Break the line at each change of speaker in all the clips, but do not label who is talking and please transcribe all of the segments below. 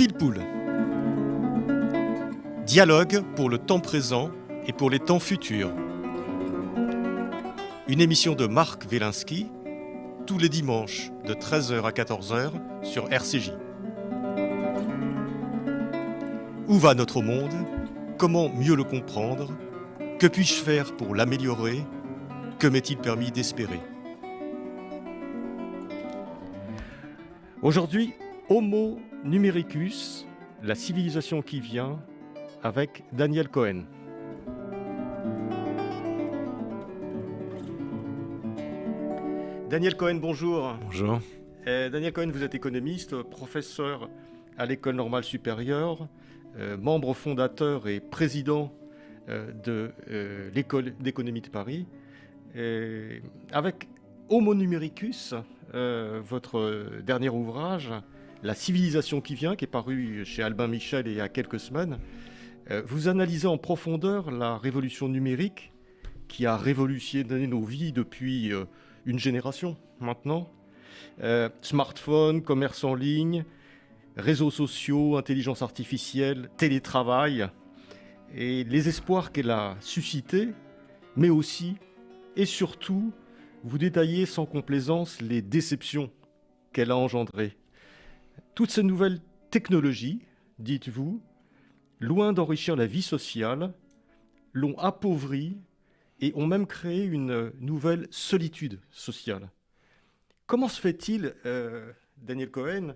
Pile Poule. Dialogue pour le temps présent et pour les temps futurs. Une émission de Marc Wielinski, tous les dimanches de 13h à 14h sur RCJ. Où va notre monde? Comment mieux le comprendre? Que puis-je faire pour l'améliorer? Que m'est-il permis d'espérer? Aujourd'hui, Homo numericus, la civilisation qui vient, avec Daniel Cohen. Daniel Cohen, bonjour.
Bonjour.
Daniel Cohen, vous êtes économiste, professeur à l'École normale supérieure, membre fondateur et président de l'École d'économie de Paris. Avec Homo numericus, votre dernier ouvrage, La civilisation qui vient, qui est paru chez Albin Michel il y a quelques semaines, vous analysez en profondeur la révolution numérique qui a révolutionné nos vies depuis une génération maintenant. Smartphone, commerce en ligne, réseaux sociaux, intelligence artificielle, télétravail et les espoirs qu'elle a suscités, mais aussi et surtout, vous détaillez sans complaisance les déceptions qu'elle a engendrées. Toutes ces nouvelles technologies, dites-vous, loin d'enrichir la vie sociale, l'ont appauvrie et ont même créé une nouvelle solitude sociale. Comment se fait-il, Daniel Cohen,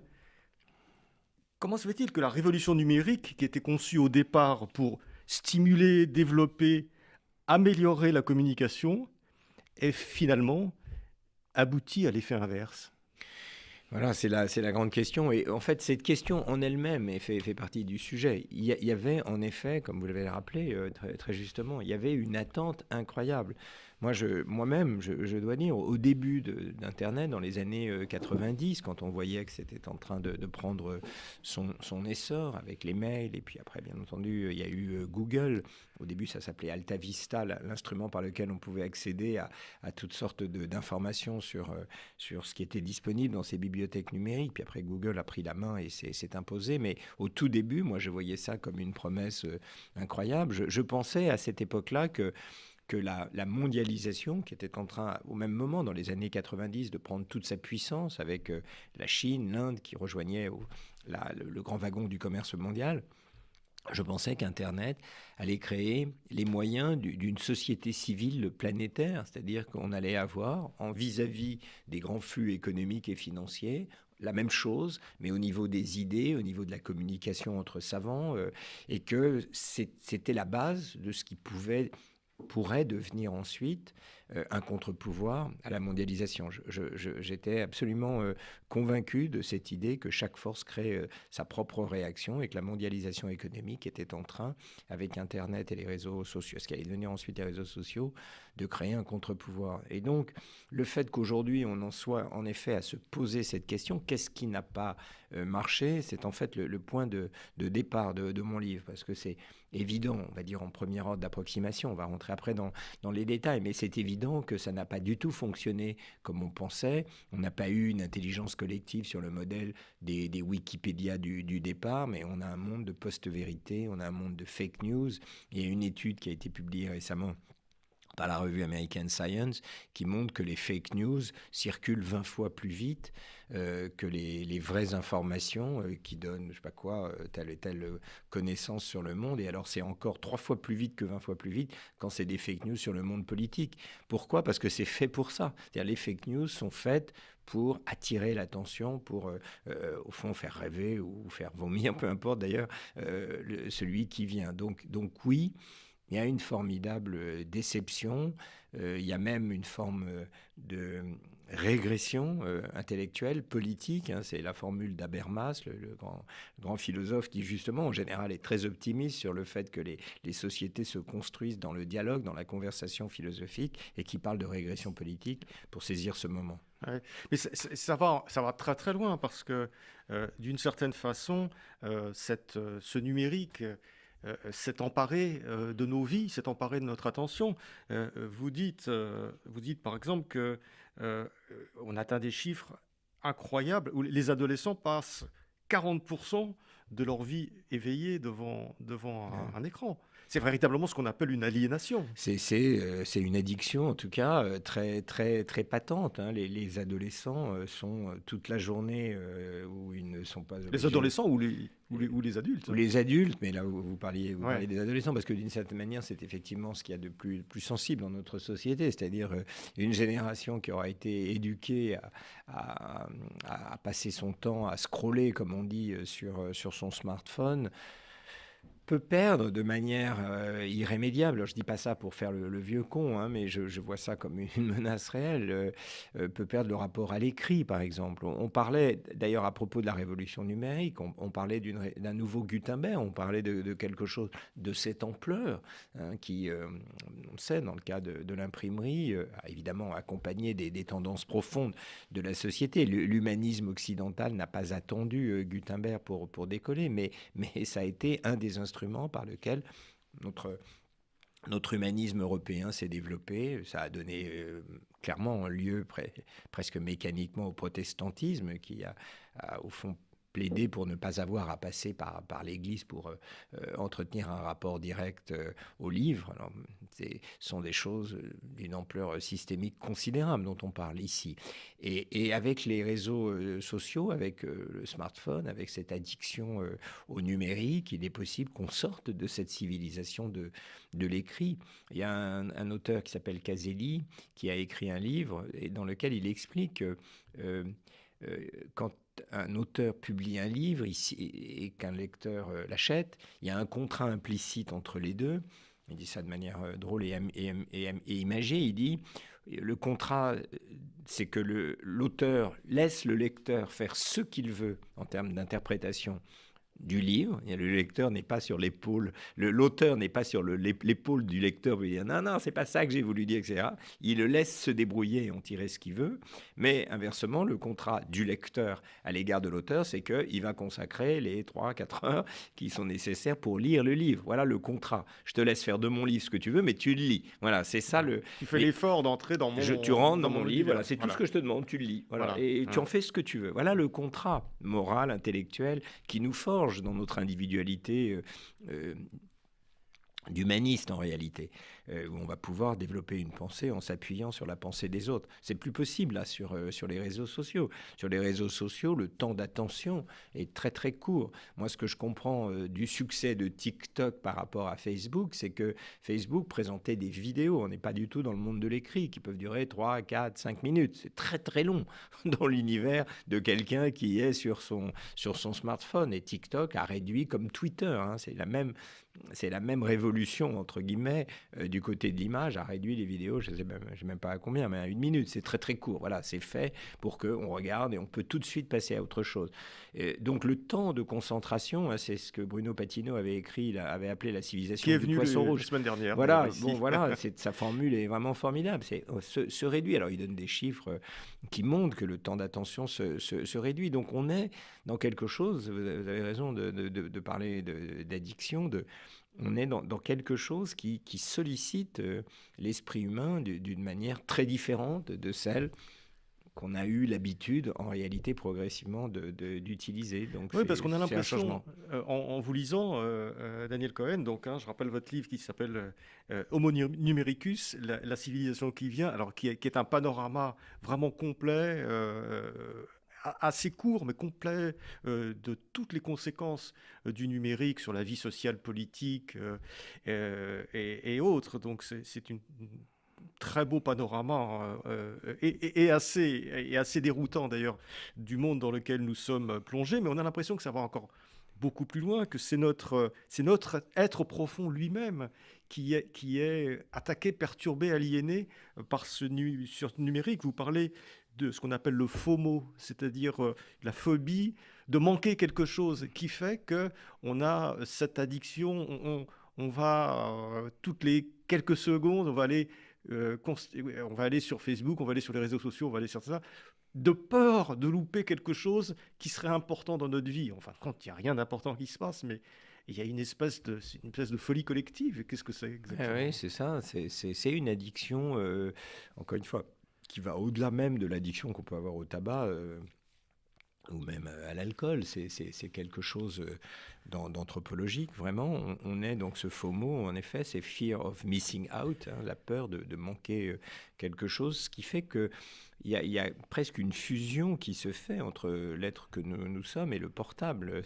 comment se fait-il que la révolution numérique, qui était conçue au départ pour stimuler, développer, améliorer la communication, ait finalement abouti à l'effet inverse?
Voilà, c'est la grande question. Et en fait, cette question en elle-même fait partie du sujet. Il y avait en effet, comme vous l'avez rappelé très, très justement, il y avait une attente incroyable. Moi-même, je dois dire, au début d'Internet, dans les années 90, quand on voyait que c'était en train de prendre son essor avec les mails, et puis après, bien entendu, il y a eu Google. Au début, ça s'appelait Alta Vista, l'instrument par lequel on pouvait accéder à toutes sortes d'informations sur ce qui était disponible dans ces bibliothèques numériques. Puis après, Google a pris la main et s'est imposé. Mais au tout début, moi, je voyais ça comme une promesse incroyable. Je pensais à cette époque-là que la mondialisation, qui était en train, au même moment, dans les années 90, de prendre toute sa puissance avec la Chine, l'Inde, qui rejoignaient le grand wagon du commerce mondial, je pensais qu'Internet allait créer les moyens d'une société civile planétaire, c'est-à-dire qu'on allait avoir, en vis-à-vis des grands flux économiques et financiers, la même chose, mais au niveau des idées, au niveau de la communication entre savants, et que c'était la base de ce qui pourrait devenir ensuite un contre-pouvoir à la mondialisation. J'étais absolument convaincu de cette idée que chaque force crée sa propre réaction et que la mondialisation économique était en train, avec Internet et les réseaux sociaux, ce qui allait devenir ensuite les réseaux sociaux, de créer un contre-pouvoir. Et donc, le fait qu'aujourd'hui on en soit en effet à se poser cette question, qu'est-ce qui n'a pas marché, c'est en fait le point de départ de mon livre, parce que c'est évident, on va dire en premier ordre d'approximation, on va rentrer après dans les détails, mais c'est évident que ça n'a pas du tout fonctionné comme on pensait. On n'a pas eu une intelligence collective sur le modèle des Wikipédia du départ, mais on a un monde de post-vérité, on a un monde de fake news. Il y a une étude qui a été publiée récemment par la revue American Science, qui montre que les fake news circulent 20 fois plus vite que les vraies informations qui donnent, je sais pas quoi, telle et telle connaissance sur le monde. Et alors, c'est encore 3 fois plus vite que 20 fois plus vite quand c'est des fake news sur le monde politique. Pourquoi? Parce que c'est fait pour ça. C'est-à-dire, les fake news sont faites pour attirer l'attention, pour, au fond, faire rêver ou faire vomir, peu importe d'ailleurs, celui qui vient. Donc oui, il y a une formidable déception, il y a même une forme de régression intellectuelle, politique. C'est la formule d'Habermas, le grand philosophe qui, justement, en général, est très optimiste sur le fait que les sociétés se construisent dans le dialogue, dans la conversation philosophique, et qui parle de régression politique pour saisir ce moment.
Ouais. Mais ça va très très loin parce que d'une certaine façon, ce numérique s'est emparé de nos vies, s'est emparé de notre attention. Vous dites par exemple que on atteint des chiffres incroyables où les adolescents passent 40% de leur vie éveillée devant un écran. C'est véritablement ce qu'on appelle une aliénation.
C'est une addiction, en tout cas, très, très, très patente, hein. Les adolescents sont toute la journée où ils ne sont pas obligés...
Les adolescents ou les adultes.
Ou les adultes, mais là vous parliez
Ouais.
des adolescents, parce que d'une certaine manière, c'est effectivement ce qu'il y a de plus sensible dans notre société, c'est-à-dire une génération qui aura été éduquée à passer son temps à scroller, comme on dit, sur son smartphone, peut perdre de manière irrémédiable. Alors, je ne dis pas ça pour faire le vieux con, hein, mais je vois ça comme une menace réelle. Peut perdre le rapport à l'écrit, par exemple. On parlait, d'ailleurs, à propos de la révolution numérique, on parlait d'un nouveau Gutenberg, on parlait de quelque chose de cette ampleur, hein, qui, on sait, dans le cas de l'imprimerie, a évidemment accompagné des tendances profondes de la société. L'humanisme occidental n'a pas attendu Gutenberg pour décoller, mais ça a été un des instruments par lequel notre humanisme européen s'est développé. Ça a donné clairement lieu presque mécaniquement au protestantisme qui a au fond plaidé pour ne pas avoir à passer par l'Église pour entretenir un rapport direct au livre. Alors, ce sont des choses d'une ampleur systémique considérable dont on parle ici. Et avec les réseaux sociaux, avec le smartphone, avec cette addiction au numérique, il est possible qu'on sorte de cette civilisation de l'écrit. Il y a un auteur qui s'appelle Caselli qui a écrit un livre et dans lequel il explique quand un auteur publie un livre et qu'un lecteur l'achète, il y a un contrat implicite entre les deux. Il dit ça de manière drôle et imagée. Il dit, le contrat, c'est que l'auteur laisse le lecteur faire ce qu'il veut en termes d'interprétation du livre. Et le lecteur n'est pas sur l'épaule, l'auteur n'est pas sur l'épaule du lecteur pour lui dire non, c'est pas ça que j'ai voulu dire, etc. Il le laisse se débrouiller et en tirer ce qu'il veut. Mais inversement, le contrat du lecteur à l'égard de l'auteur, c'est qu'il va consacrer les 3-4 heures qui sont nécessaires pour lire le livre. Voilà le contrat. Je te laisse faire de mon livre ce que tu veux, mais tu le lis. Voilà, c'est ça le...
Tu fais l'effort d'entrer dans mon...
Tu rentres dans mon livre, voilà, c'est tout ce que je te demande, tu le lis. Voilà. Et tu en fais ce que tu veux. Voilà le contrat moral, intellectuel qui nous forge dans notre individualité d'humaniste en réalité, où on va pouvoir développer une pensée en s'appuyant sur la pensée des autres. C'est plus possible là sur les réseaux sociaux. Sur les réseaux sociaux, le temps d'attention est très très court. Moi, ce que je comprends du succès de TikTok par rapport à Facebook, c'est que Facebook présentait des vidéos, on n'est pas du tout dans le monde de l'écrit, qui peuvent durer 3, 4, 5 minutes. C'est très très long dans l'univers de quelqu'un qui est sur son smartphone. Et TikTok a réduit comme Twitter, hein, c'est la même révolution, entre guillemets, du côté de l'image, a réduit les vidéos, je ne sais même pas à combien, mais à 1 minute. C'est très, très court. Voilà, c'est fait pour qu'on regarde et on peut tout de suite passer à autre chose. Donc, le temps de concentration, hein, c'est ce que Bruno Patino avait écrit, avait appelé la civilisation du poisson rouge.
La semaine dernière.
Voilà, sa formule est vraiment formidable. C'est se réduit. Alors, il donne des chiffres qui montrent que le temps d'attention se réduit. Donc, on est dans quelque chose, vous avez raison de parler d'addiction, on est dans quelque chose qui sollicite l'esprit humain d'une manière très différente de celle qu'on a eu l'habitude, en réalité, progressivement d'utiliser. Donc,
oui, parce qu'on a l'impression, en vous lisant, Daniel Cohen, donc, je rappelle votre livre qui s'appelle Homo Numericus, la civilisation qui vient, alors qui est un panorama vraiment complet, assez court mais complet de toutes les conséquences du numérique sur la vie sociale, politique et autres. Donc c'est une très beau panorama et assez déroutant d'ailleurs du monde dans lequel nous sommes plongés, mais on a l'impression que ça va encore beaucoup plus loin, que c'est notre être profond lui-même qui est attaqué, perturbé, aliéné par ce numérique. Vous parlez de ce qu'on appelle le FOMO, c'est-à-dire la phobie de manquer quelque chose, qui fait qu'on a cette addiction, on va toutes les quelques secondes, on va aller sur Facebook, on va aller sur les réseaux sociaux, on va aller sur ça, de peur de louper quelque chose qui serait important dans notre vie. En fin de compte, il n'y a rien d'important qui se passe, mais il y a une espèce de folie collective. Qu'est-ce que c'est exactement ?
Oui, c'est ça. C'est une addiction, encore une fois, qui va au-delà même de l'addiction qu'on peut avoir au tabac. ou même à l'alcool. C'est quelque chose d'anthropologique, vraiment. On est donc ce faux mot, en effet, c'est fear of missing out, hein, la peur de manquer quelque chose, ce qui fait que il y a presque une fusion qui se fait entre l'être que nous sommes et le portable.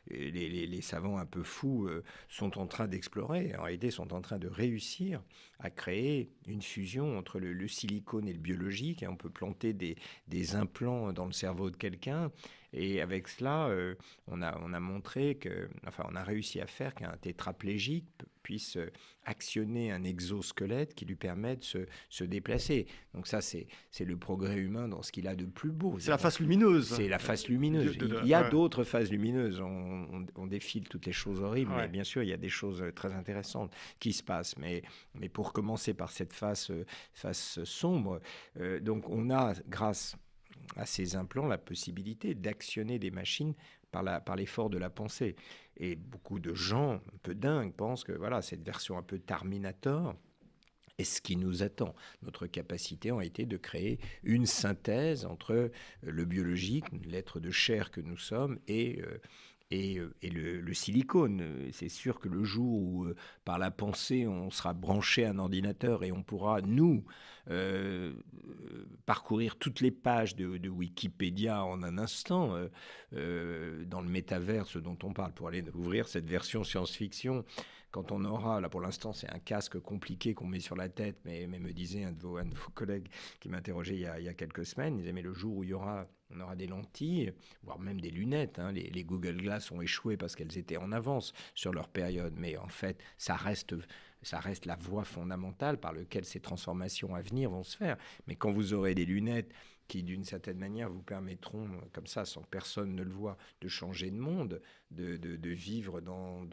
Les savants un peu fous sont en train d'explorer, en réalité sont en train de réussir à créer une fusion entre le silicone et le biologique. Et on peut planter des implants dans le cerveau de quelqu'un. Et avec cela, on a montré on a réussi à faire qu'un tétraplégique puisse actionner un exosquelette qui lui permet de se déplacer. Donc ça, c'est le progrès humain dans ce qu'il a de plus beau.
C'est la face lumineuse.
C'est la face lumineuse. Il y a d'autres phases lumineuses. On défile toutes les choses horribles, mais bien sûr, il y a des choses très intéressantes qui se passent. Mais pour commencer par cette face sombre, donc on a, grâce à ces implants, la possibilité d'actionner des machines par l'effort de la pensée. Et beaucoup de gens, un peu dingues, pensent que voilà, cette version un peu Terminator est ce qui nous attend. Notre capacité a été de créer une synthèse entre le biologique, l'être de chair que nous sommes, et le silicone. C'est sûr que le jour où, par la pensée, on sera branché à un ordinateur et on pourra, nous, parcourir toutes les pages de Wikipédia en un instant, dans le métaverse dont on parle, pour aller ouvrir cette version science-fiction, quand on aura, là pour l'instant c'est un casque compliqué qu'on met sur la tête, mais me disait un de vos collègues qui m'interrogeait il y a quelques semaines, il disait mais le jour où on aura des lentilles, voire même des lunettes, hein, les Google Glass ont échoué parce qu'elles étaient en avance sur leur période, mais en fait ça reste la voie fondamentale par laquelle ces transformations à venir vont se faire. Mais quand vous aurez des lunettes qui, d'une certaine manière, vous permettront, comme ça, sans que personne ne le voit, de changer de monde, de vivre dans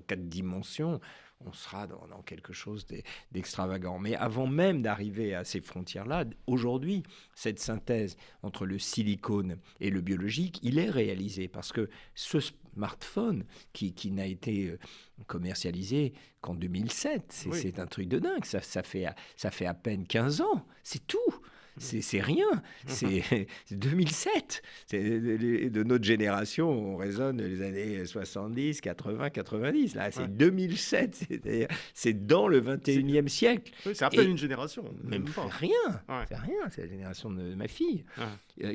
4 dimensions, on sera dans quelque chose d'extravagant. Mais avant même d'arriver à ces frontières-là, aujourd'hui, cette synthèse entre le silicone et le biologique, il est réalisé parce que ce smartphone qui n'a été commercialisé qu'en 2007, c'est un truc de dingue. Ça fait à peine 15 ans, c'est tout. C'est rien, c'est 2007. De notre génération, on raisonne les années 70, 80, 90. Là, c'est 2007, c'est-à-dire c'est dans le 21e siècle.
Oui, c'est à peine une génération.
Même pas. C'est rien, c'est la génération de ma fille,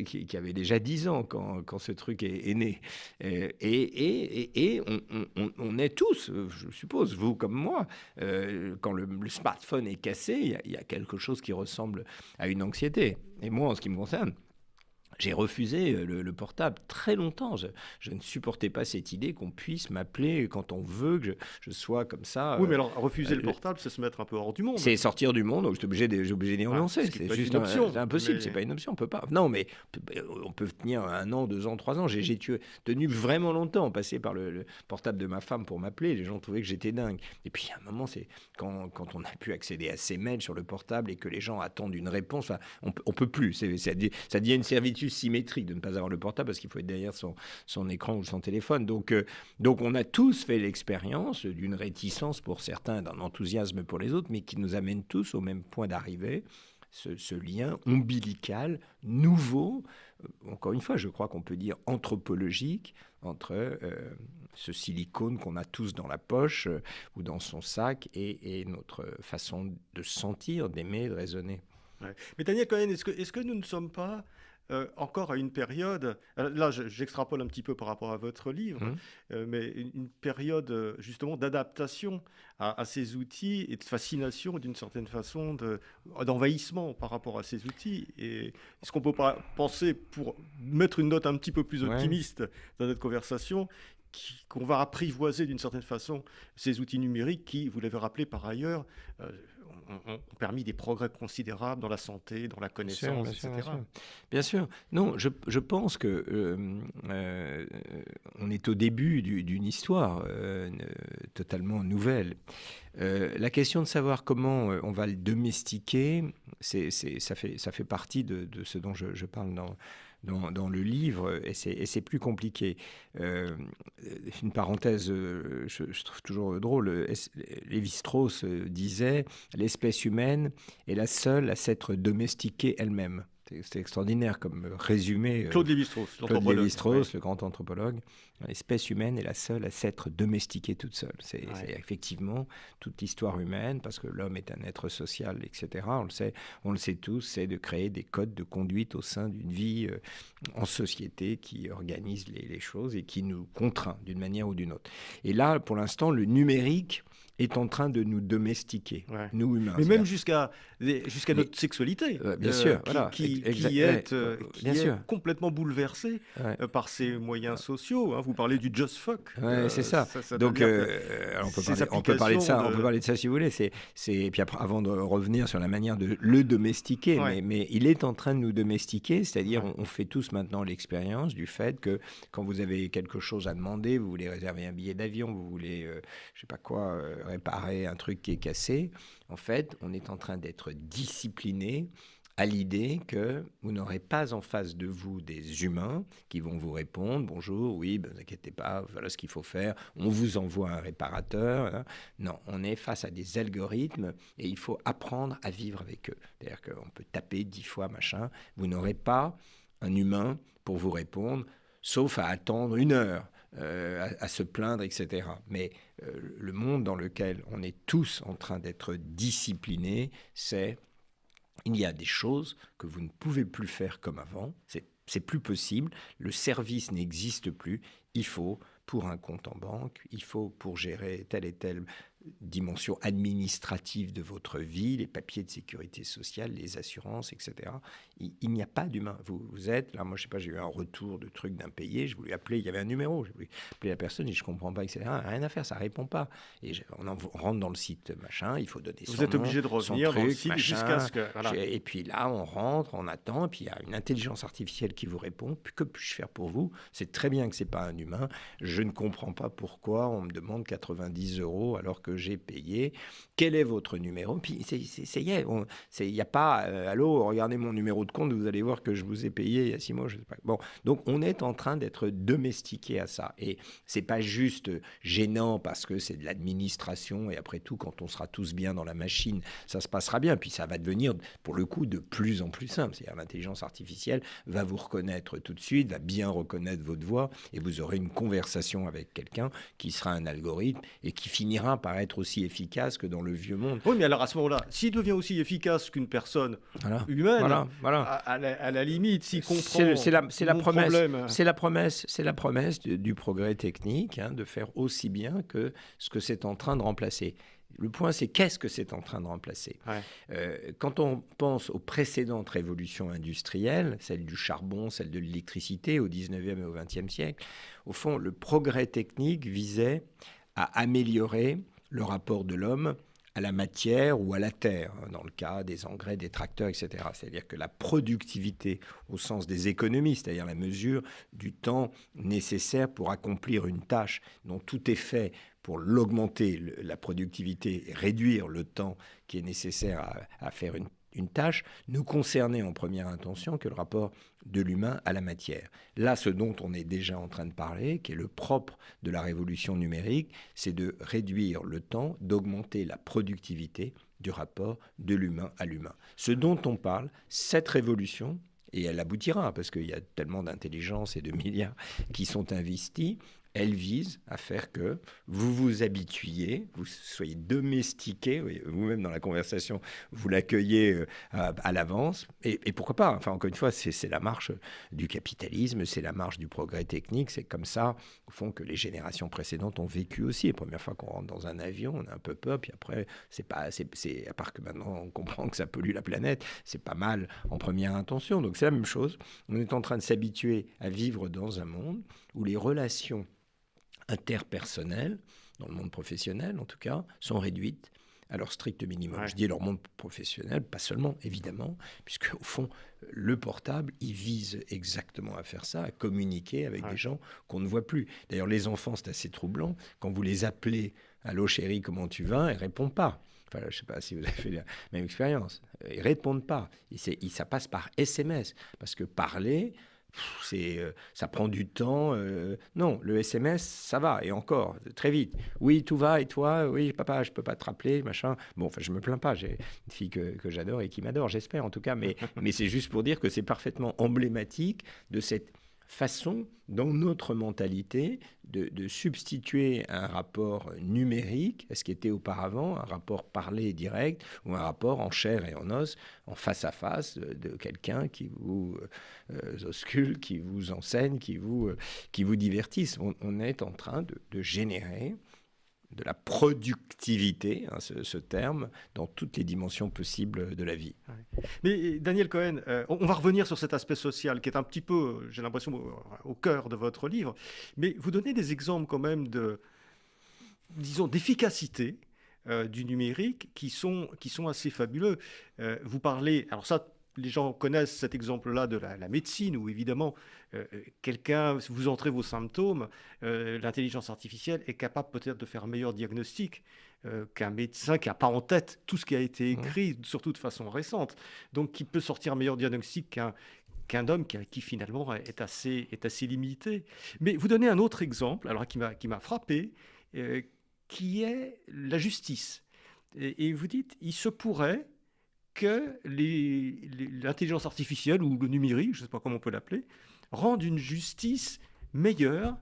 qui avait déjà 10 ans quand ce truc est né. Et on est tous, je suppose, vous comme moi, quand le smartphone est cassé, il y a quelque chose qui ressemble à une anxiété. Et moi, en ce qui me concerne, j'ai refusé le portable très longtemps. Je ne supportais pas cette idée qu'on puisse m'appeler quand on veut, que je sois comme ça.
Oui, mais alors refuser le portable, c'est se mettre un peu hors du monde.
C'est sortir du monde, donc j'ai obligé d'y renoncer. C'est juste
une option.
C'est impossible, c'est pas une option, on peut pas. Non, mais on peut tenir 1 an, 2 ans, 3 ans. J'ai tenu vraiment longtemps, passé par le portable de ma femme pour m'appeler. Les gens trouvaient que j'étais dingue. Et puis à un moment, c'est quand on a pu accéder à ses mails sur le portable et que les gens attendent une réponse, on peut plus. Ça devient une servitude symétrique de ne pas avoir le portable parce qu'il faut être derrière son écran ou son téléphone. Donc on a tous fait l'expérience d'une réticence pour certains, d'un enthousiasme pour les autres, mais qui nous amène tous au même point d'arrivée, ce lien ombilical nouveau, encore une fois, je crois qu'on peut dire anthropologique, entre ce silicone qu'on a tous dans la poche ou dans son sac et notre façon de sentir, d'aimer, de raisonner.
Ouais. Mais Daniel Cohen, est-ce que nous ne sommes pas encore à une période, là j'extrapole un petit peu par rapport à votre livre, mais une période justement d'adaptation à ces outils et de fascination d'une certaine façon, d'envahissement par rapport à ces outils. Et est-ce qu'on ne peut pas penser, pour mettre une note un petit peu plus optimiste dans notre conversation, qu'on va apprivoiser d'une certaine façon ces outils numériques qui, vous l'avez rappelé par ailleurs, ont permis des progrès considérables dans la santé, dans la connaissance, etc.
Bien sûr. Non, je pense que on est au début d'une histoire totalement nouvelle. La question de savoir comment on va le domestiquer, ça fait partie de ce dont je parle dans le livre, et c'est plus compliqué. Une parenthèse, je trouve toujours drôle, Lévi-Strauss disait « L'espèce humaine est la seule à s'être domestiquée elle-même ». c'était extraordinaire comme résumé.
Claude Lévi-Strauss,
Claude Lévi-Strauss, le grand anthropologue. L'espèce humaine est la seule à s'être domestiquée toute seule. C'est effectivement toute l'histoire humaine, parce que l'homme est un être social, etc. On le sait tous, c'est de créer des codes de conduite au sein d'une vie en société qui organise les choses et qui nous contraint d'une manière ou d'une autre. Et là, pour l'instant, le numérique est en train de nous domestiquer, nous humains.
Mais même jusqu'à notre sexualité,
bien sûr,
qui est complètement bouleversée par ces moyens sociaux. Hein. Vous parlez du just fuck.
C'est ça. Donc, on peut parler de ça. On peut parler de ça si vous voulez. Et puis après, avant de revenir sur la manière de le domestiquer, mais il est en train de nous domestiquer. C'est-à-dire, on fait tous maintenant l'expérience du fait que quand vous avez quelque chose à demander, vous voulez réserver un billet d'avion, vous voulez, je sais pas quoi. Réparer un truc qui est cassé, en fait, on est en train d'être discipliné à l'idée que vous n'aurez pas en face de vous des humains qui vont vous répondre « Bonjour, oui, ne vous inquiétez pas, voilà ce qu'il faut faire, on vous envoie un réparateur. Hein. » Non, on est face à des algorithmes et il faut apprendre à vivre avec eux. C'est-à-dire qu'on peut taper 10 fois, machin, vous n'aurez pas un humain pour vous répondre, sauf à attendre 1 heure. À se plaindre, etc. Mais le monde dans lequel on est tous en train d'être disciplinés, il y a des choses que vous ne pouvez plus faire comme avant, c'est plus possible, le service n'existe plus, il faut pour un compte en banque, il faut pour gérer telle et telle dimension administrative de votre vie, les papiers de sécurité sociale, les assurances, etc. Il n'y a pas d'humain. Vous êtes, là, moi, je sais pas, j'ai eu un retour de truc d'impayé, je voulais appeler, il y avait un numéro, je voulais appeler la personne et je comprends pas, etc. Rien à faire, ça répond pas. Et on rentre dans le site, machin, il faut donner son nom.
Vous êtes obligé de revenir dans le site jusqu'à ce que...
Voilà. Et puis là, on rentre, on attend, et puis il y a une intelligence artificielle qui vous répond. Que puis-je faire pour vous? C'est très bien que c'est pas un humain. Je ne comprends pas pourquoi on me demande 90 € alors que j'ai payé. Quel est votre numéro? Puis il n'y a pas allô, regardez mon numéro de compte, vous allez voir que je vous ai payé il y a 6 mois, je sais pas. Bon, donc on est en train d'être domestiqué à ça. Et c'est pas juste gênant parce que c'est de l'administration et après tout, quand on sera tous bien dans la machine, ça se passera bien. Puis ça va devenir, pour le coup, de plus en plus simple. C'est-à-dire l'intelligence artificielle va vous reconnaître tout de suite, va bien reconnaître votre voix et vous aurez une conversation avec quelqu'un qui sera un algorithme et qui finira par être aussi efficace que dans le vieux monde.
Oui, mais alors à ce moment-là, s'il devient aussi efficace qu'une personne humaine, à la limite, s'il comprend
c'est la promesse du progrès technique, hein, de faire aussi bien que ce que c'est en train de remplacer. Le point, c'est qu'est-ce que c'est en train de remplacer. Quand on pense aux précédentes révolutions industrielles, celle du charbon, celle de l'électricité au 19e et au 20e siècle, au fond, le progrès technique visait à améliorer le rapport de l'homme à la matière ou à la terre, dans le cas des engrais, des tracteurs, etc. C'est-à-dire que la productivité, au sens des économies, c'est-à-dire la mesure du temps nécessaire pour accomplir une tâche dont tout est fait pour l'augmenter, la productivité, et réduire le temps qui est nécessaire à faire une tâche, ne concernait en première intention que le rapport de l'humain à la matière. Là, ce dont on est déjà en train de parler, qui est le propre de la révolution numérique, c'est de réduire le temps, d'augmenter la productivité du rapport de l'humain à l'humain. Ce dont on parle, cette révolution, et elle aboutira, parce qu'il y a tellement d'intelligence et de milliards qui sont investis, elle vise à faire que vous vous habituiez, vous soyez domestiqué, vous-même dans la conversation, vous l'accueillez à l'avance, et pourquoi pas, enfin encore une fois, c'est la marche du capitalisme, c'est la marche du progrès technique, c'est comme ça, au fond, que les générations précédentes ont vécu aussi. La première fois qu'on rentre dans un avion, on a un peu peur, puis après, à part que maintenant on comprend que ça pollue la planète, c'est pas mal en première intention, donc c'est la même chose. On est en train de s'habituer à vivre dans un monde où les relations interpersonnelles, dans le monde professionnel en tout cas, sont réduites à leur strict minimum. Je dis leur monde professionnel, pas seulement, évidemment, puisque au fond, le portable, il vise exactement à faire ça, à communiquer avec des gens qu'on ne voit plus. D'ailleurs, les enfants, c'est assez troublant. Quand vous les appelez « Allô chérie, comment tu vas ?» ils ne répondent pas. Enfin, je ne sais pas si vous avez fait la même expérience. Ils ne répondent pas. Ça passe par SMS, parce que parler... ça prend du temps. Non, le SMS, ça va, et encore, très vite. Oui, tout va, et toi? Oui, papa, je peux pas te rappeler, machin. Bon, enfin, je me plains pas, j'ai une fille que j'adore et qui m'adore, j'espère en tout cas, mais c'est juste pour dire que c'est parfaitement emblématique de cette façon, dans notre mentalité, de substituer un rapport numérique à ce qui était auparavant, un rapport parlé direct, ou un rapport en chair et en os, en face à face de quelqu'un qui vous ausculte, qui vous enseigne, qui vous divertisse. On est en train de générer de la productivité, hein, ce terme, dans toutes les dimensions possibles de la vie.
Ouais. Mais Daniel Cohen, on va revenir sur cet aspect social qui est un petit peu, j'ai l'impression, au cœur de votre livre. Mais vous donnez des exemples quand même disons, d'efficacité du numérique qui sont assez fabuleux. Vous parlez, alors ça, les gens connaissent cet exemple-là de la médecine, où évidemment, quelqu'un, si vous entrez vos symptômes, l'intelligence artificielle est capable peut-être de faire un meilleur diagnostic qu'un médecin qui n'a pas en tête tout ce qui a été écrit, surtout de façon récente. Donc, qui peut sortir un meilleur diagnostic qu'un homme qui finalement est assez limité. Mais vous donnez un autre exemple, alors qui m'a frappé, qui est la justice. Et vous dites, il se pourrait que l'intelligence artificielle ou le numérique, je ne sais pas comment on peut l'appeler, rendent une justice meilleure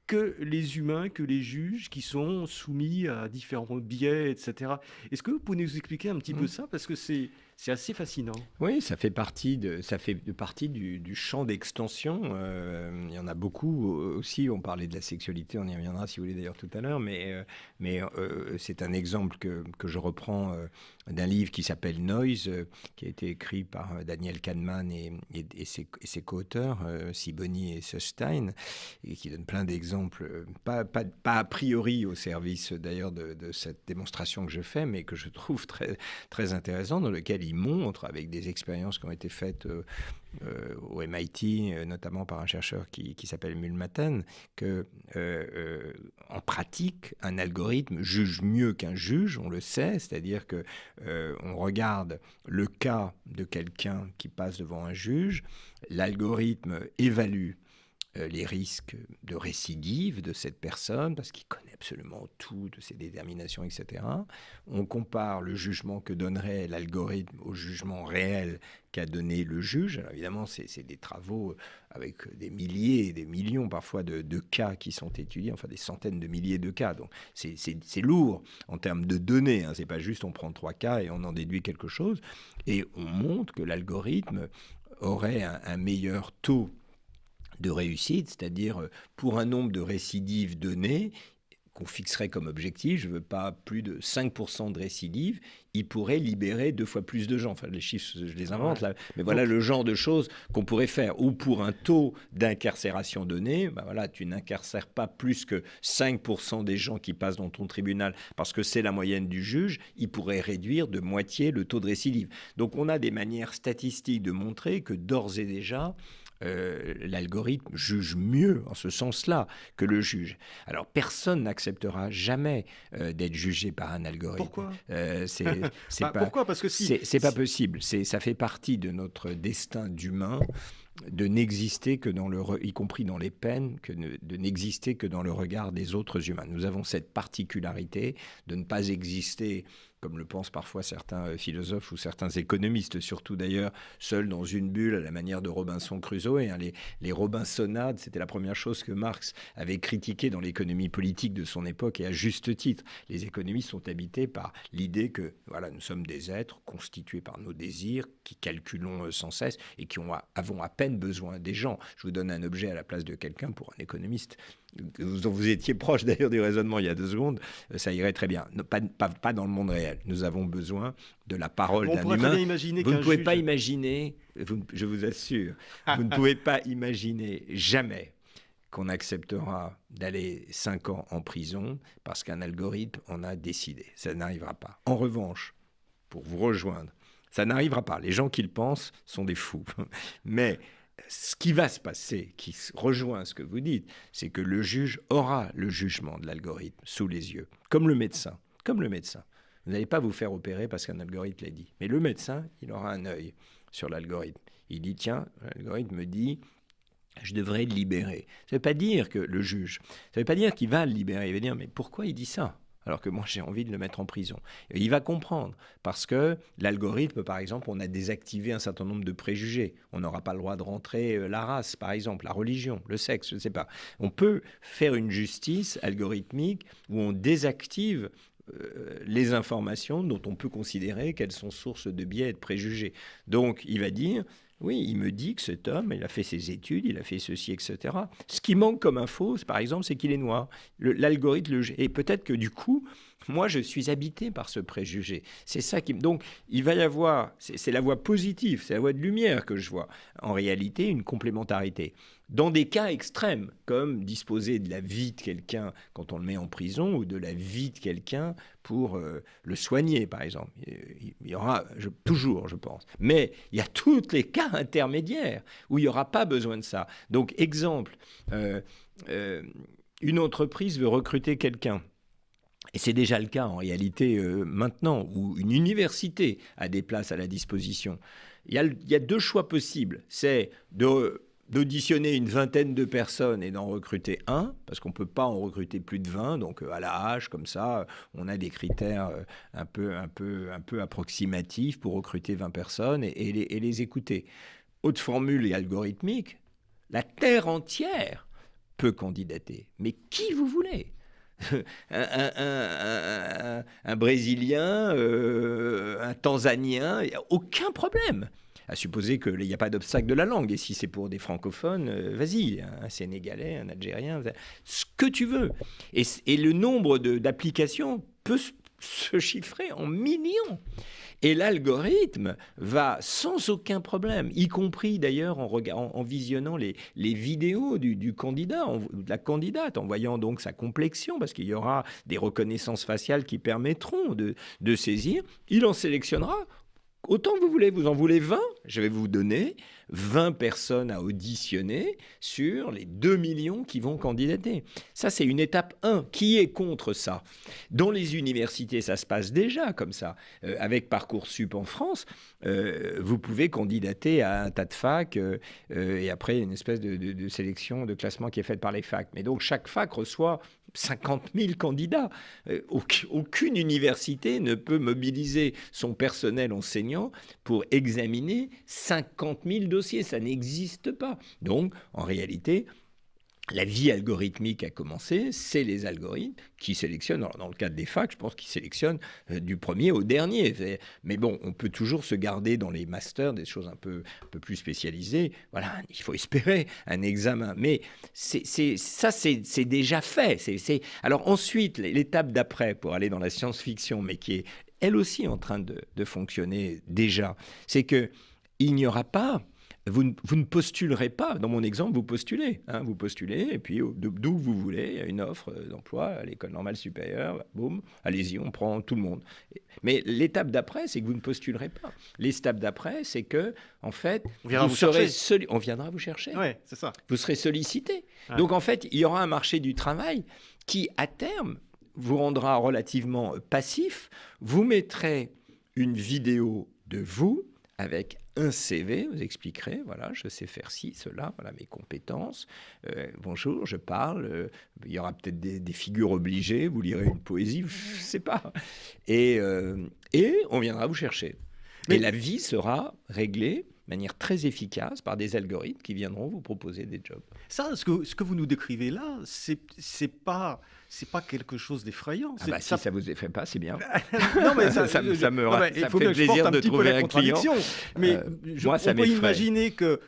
que les humains, que les juges qui sont soumis à différents biais, etc. Est-ce que vous pouvez nous expliquer un petit peu ça? Parce que c'est assez fascinant.
Oui, ça fait partie du champ d'extension. Il y en a beaucoup aussi. On parlait de la sexualité, on y reviendra si vous voulez d'ailleurs tout à l'heure, mais c'est un exemple que je reprends d'un livre qui s'appelle Noise, qui a été écrit par Daniel Kahneman et ses co-auteurs, Sibony et Sustein, et qui donne plein d'exemples, pas a priori au service d'ailleurs de cette démonstration que je fais, mais que je trouve très, très intéressant, dans lequel il montre, avec des expériences qui ont été faites au MIT, notamment par un chercheur qui s'appelle Mulmaten, que en pratique, un algorithme juge mieux qu'un juge, on le sait, c'est-à-dire que on regarde le cas de quelqu'un qui passe devant un juge, l'algorithme évalue les risques de récidive de cette personne, parce qu'il connaît absolument tout de ses déterminations, etc. On compare le jugement que donnerait l'algorithme au jugement réel qu'a donné le juge. Alors évidemment, c'est des travaux avec des milliers et des millions parfois de cas qui sont étudiés, enfin des centaines de milliers de cas. Donc c'est lourd en termes de données, hein. C'est pas juste on prend 3 cas et on en déduit quelque chose. Et on montre que l'algorithme aurait un meilleur taux de réussite, c'est-à-dire pour un nombre de récidives donné, qu'on fixerait comme objectif, je ne veux pas plus de 5% de récidives, il pourrait libérer 2 fois plus de gens. Enfin, les chiffres, je les invente là, mais voilà le genre de choses qu'on pourrait faire. Ou pour un taux d'incarcération donné, ben voilà, tu n'incarcères pas plus que 5% des gens qui passent dans ton tribunal parce que c'est la moyenne du juge, il pourrait réduire de moitié le taux de récidive. Donc on a des manières statistiques de montrer que d'ores et déjà, l'algorithme juge mieux en ce sens-là que le juge. Alors personne n'acceptera jamais d'être jugé par un algorithme.
Pourquoi
pourquoi?
Parce que
c'est pas possible. Ça fait partie de notre destin d'humain de n'exister que y compris dans les peines, de n'exister que dans le regard des autres humains. Nous avons cette particularité de ne pas exister, comme le pensent parfois certains philosophes ou certains économistes, surtout d'ailleurs, seuls dans une bulle à la manière de Robinson Crusoe. Hein, les Robinsonades, c'était la première chose que Marx avait critiquée dans l'économie politique de son époque, et à juste titre. Les économistes sont habités par l'idée que voilà, nous sommes des êtres constitués par nos désirs, qui calculons sans cesse et qui avons à peine besoin des gens. Je vous donne un objet à la place de quelqu'un pour un économiste dont vous étiez proche d'ailleurs du raisonnement il y a 2 secondes, ça irait très bien. Pas dans le monde réel. Nous avons besoin de la parole d'un humain. Vous ne pouvez pas imaginer, je vous assure, vous ne pouvez pas imaginer jamais qu'on acceptera d'aller 5 ans en prison parce qu'un algorithme en a décidé. Ça n'arrivera pas. En revanche, pour vous rejoindre, ça n'arrivera pas. Les gens qui le pensent sont des fous. Mais ce qui va se passer, qui rejoint ce que vous dites, c'est que le juge aura le jugement de l'algorithme sous les yeux, comme le médecin. Comme le médecin. Vous n'allez pas vous faire opérer parce qu'un algorithme l'a dit. Mais le médecin, il aura un œil sur l'algorithme. Il dit, tiens, l'algorithme me dit, je devrais le libérer. Ça ne veut pas dire que le juge, ça ne veut pas dire qu'il va le libérer. Il va dire, mais pourquoi il dit ça ? Alors que moi, j'ai envie de le mettre en prison. Et il va comprendre, parce que l'algorithme, par exemple, on a désactivé un certain nombre de préjugés. On n'aura pas le droit de rentrer la race, par exemple, la religion, le sexe, je ne sais pas. On peut faire une justice algorithmique où on désactive les informations dont on peut considérer qu'elles sont sources de biais et de préjugés. Donc, il va dire... Oui, il me dit que cet homme, il a fait ses études, il a fait ceci, etc. Ce qui manque comme info, par exemple, c'est qu'il est noir. L'algorithme, et peut-être que du coup, moi, je suis habité par ce préjugé. C'est ça qui... Donc, il va y avoir... C'est la voie positive, c'est la voie de lumière que je vois. En réalité, une complémentarité. Dans des cas extrêmes, comme disposer de la vie de quelqu'un quand on le met en prison, ou de la vie de quelqu'un pour le soigner, par exemple. Il y aura toujours, je pense. Mais il y a tous les cas intermédiaires où il n'y aura pas besoin de ça. Donc, exemple, une entreprise veut recruter quelqu'un. Et c'est déjà le cas en réalité maintenant, où une université a des places à la disposition. Il y a deux choix possibles. C'est d'auditionner une vingtaine de personnes et d'en recruter un, parce qu'on ne peut pas en recruter plus de 20, donc à la hache, comme ça, on a des critères un peu approximatifs pour recruter 20 personnes et les écouter. Autre formule et algorithmique, la terre entière peut candidater. Mais qui vous voulez ? un Brésilien, un Tanzanien, il n'y a aucun problème. À supposer qu'il n'y a pas d'obstacle de la langue. Et si c'est pour des francophones, vas-y, un Sénégalais, un Algérien, ce que tu veux. Et le nombre d'applications peut se chiffrer en millions. Et l'algorithme va sans aucun problème, y compris d'ailleurs en visionnant les vidéos du candidat, de la candidate, en voyant donc sa complexion, parce qu'il y aura des reconnaissances faciales qui permettront de saisir. Il en sélectionnera autant que vous voulez. Vous en voulez 20 ? Je vais vous donner 20 personnes à auditionner sur les 2 millions qui vont candidater. Ça, c'est une étape 1. Qui est contre ça ? Dans les universités, ça se passe déjà comme ça. Avec Parcoursup en France, vous pouvez candidater à un tas de facs et après une espèce de sélection, de classement qui est faite par les facs. Mais donc, chaque fac reçoit 50 000 candidats. Aucune université ne peut mobiliser son personnel enseignant pour examiner 50 000 dossiers. Ça n'existe pas. Donc, en réalité, la vie algorithmique a commencé, c'est les algorithmes qui sélectionnent. Alors, dans le cadre des facs, je pense qu'ils sélectionnent du premier au dernier. Mais bon, on peut toujours se garder dans les masters des choses un peu plus spécialisées. Voilà, il faut espérer un examen. Mais c'est déjà fait. Alors ensuite, l'étape d'après, pour aller dans la science-fiction, mais qui est elle aussi en train de fonctionner déjà, c'est qu'il n'y aura pas... Vous ne postulerez pas. Dans mon exemple, vous postulez. Vous postulez, et puis d'où vous voulez, il y a une offre d'emploi à l'école normale supérieure, boum, allez-y, on prend tout le monde. Mais l'étape d'après, c'est que vous ne postulerez pas. L'étape d'après, c'est que, en fait, on viendra vous chercher.
Ouais, c'est ça.
Vous serez sollicité.
Ouais.
Donc, en fait, il y aura un marché du travail qui, à terme, vous rendra relativement passif. Vous mettrez une vidéo de vous avec un CV, vous expliquerez, voilà, je sais faire ci, cela, voilà mes compétences. Bonjour, je parle. Il y aura peut-être des figures obligées, vous lirez une poésie, je ne sais pas. Et on viendra vous chercher. Et la vie sera réglée de manière très efficace par des algorithmes qui viendront vous proposer des jobs.
Ça, ce que vous nous décrivez là, c'est pas quelque chose d'effrayant.
Si ça vous effraie pas, c'est bien.
Non, mais
ça me fait plaisir de trouver un client.
Mais on peut imaginer que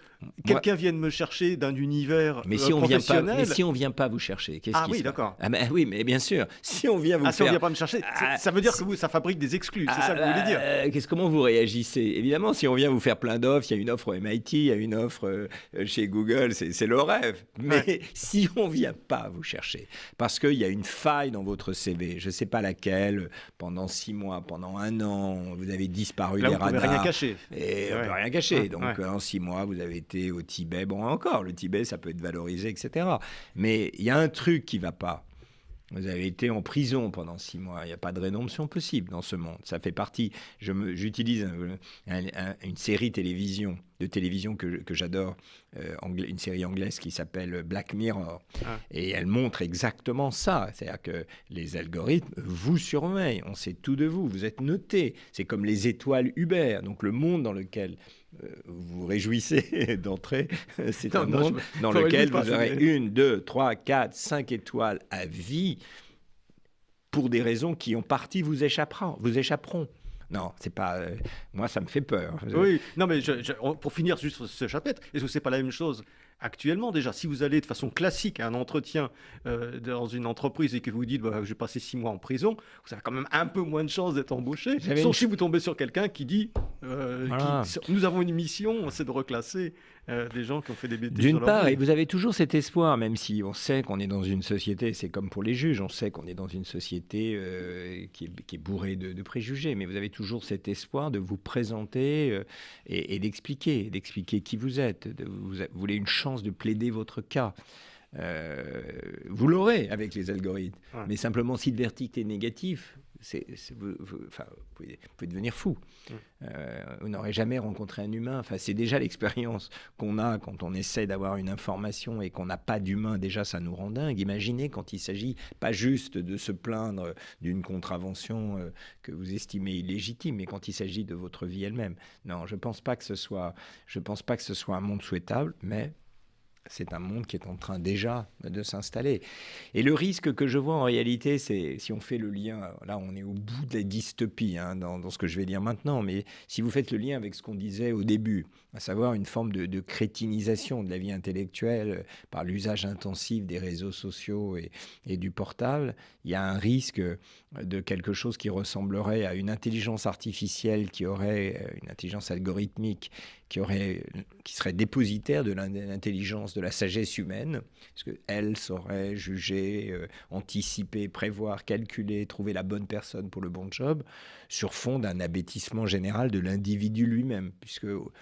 quelqu'un vienne me chercher d'un univers professionnel.
Mais si on vient pas vous chercher, qu'est-ce qui se passe ?
D'accord.
Oui, mais bien sûr. Si on vient vous
si on vient pas me chercher, ça veut dire que ça fabrique des exclus. C'est ça que vous voulez dire.
Comment vous réagissez ? Évidemment, si on vient vous faire plein d'offres, il y a une offre au MIT, il y a une offre chez Google, c'est le rêve. Mais si on vient pas vous chercher, parce qu'il y a une faille dans votre CV, je sais pas laquelle, pendant 6 mois, pendant 1 an, vous avez disparu des radars.
Là, on ne peut rien cacher.
Et on peut rien cacher. Donc, en 6 mois, vous avez été au Tibet. Bon, encore, le Tibet, ça peut être valorisé, etc. Mais il y a un truc qui ne va pas. Vous avez été en prison pendant 6 mois. Il n'y a pas de rédemption possible dans ce monde. Ça fait partie. J'utilise une série de télévision que j'adore, une série anglaise qui s'appelle Black Mirror. Ah. Et elle montre exactement ça. C'est-à-dire que les algorithmes vous surveillent. On sait tout de vous. Vous êtes noté. C'est comme les étoiles Uber. Donc le monde dans lequel vous vous réjouissez d'entrer, c'est un monde dans lequel vous aurez 1, 2, 3, 4, 5 étoiles à vie pour des raisons qui en partie vous échapperont. Non, c'est pas. Moi, ça me fait peur.
Oui, non, mais pour finir juste ce chapitre, est-ce que c'est pas la même chose actuellement déjà? Si vous allez de façon classique à un entretien dans une entreprise et que vous dites je vais passer 6 mois en prison, vous avez quand même un peu moins de chances d'être embauché. Sauf si vous tombez sur quelqu'un qui dit nous avons une mission, c'est de reclasser des gens qui ont fait des bêtises.
D'une part, et vous avez toujours cet espoir, même si on sait qu'on est dans une société, c'est comme pour les juges, on sait qu'on est dans une société qui est bourrée de préjugés, mais vous avez toujours cet espoir de vous présenter et d'expliquer qui vous êtes. Vous voulez une chance de plaider votre cas. Vous l'aurez avec les algorithmes, mais simplement si le verdict est négatif, vous pouvez devenir fou. Vous n'aurez jamais rencontré un humain. C'est déjà l'expérience qu'on a quand on essaie d'avoir une information et qu'on n'a pas d'humain. Déjà, ça nous rend dingue. Imaginez quand il s'agit pas juste de se plaindre d'une contravention que vous estimez illégitime, mais quand il s'agit de votre vie elle-même. Non, je pense pas que ce soit un monde souhaitable, mais c'est un monde qui est en train déjà de s'installer. Et le risque que je vois en réalité, c'est si on fait le lien, là on est au bout de la dystopie dans ce que je vais dire maintenant, mais si vous faites le lien avec ce qu'on disait au début, à savoir une forme de crétinisation de la vie intellectuelle par l'usage intensif des réseaux sociaux et du portable, il y a un risque de quelque chose qui ressemblerait à une intelligence artificielle une intelligence algorithmique qui serait dépositaire de l'intelligence, de la sagesse humaine, parce qu'elle saurait juger, anticiper, prévoir, calculer, trouver la bonne personne pour le bon job, sur fond d'un abêtissement général de l'individu lui-même, puisqu'on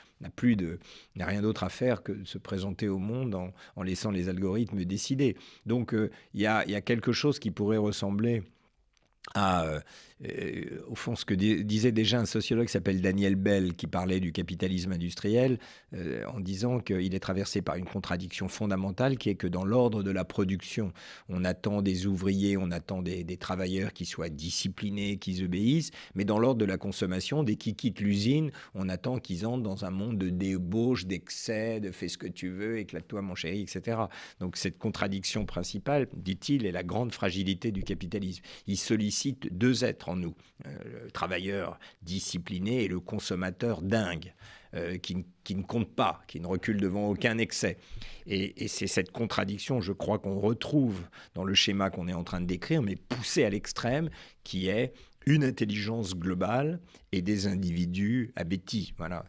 n'a rien d'autre à faire que de se présenter au monde en laissant les algorithmes décider. Donc il y a quelque chose qui pourrait ressembler au fond, ce que disait déjà un sociologue qui s'appelle Daniel Bell, qui parlait du capitalisme industriel, en disant qu'il est traversé par une contradiction fondamentale, qui est que dans l'ordre de la production, on attend des ouvriers, on attend des travailleurs qui soient disciplinés, qui obéissent, mais dans l'ordre de la consommation, dès qu'ils quittent l'usine, on attend qu'ils entrent dans un monde de débauche, d'excès, de fais ce que tu veux, éclate-toi mon chéri, etc. Donc cette contradiction principale, dit-il, est la grande fragilité du capitalisme. Il sollicite deux êtres en nous, le travailleur discipliné et le consommateur dingue, qui ne compte pas, qui ne recule devant aucun excès. Et c'est cette contradiction, je crois, qu'on retrouve dans le schéma qu'on est en train de décrire, mais poussé à l'extrême, qui est une intelligence globale et des individus abétis. Voilà.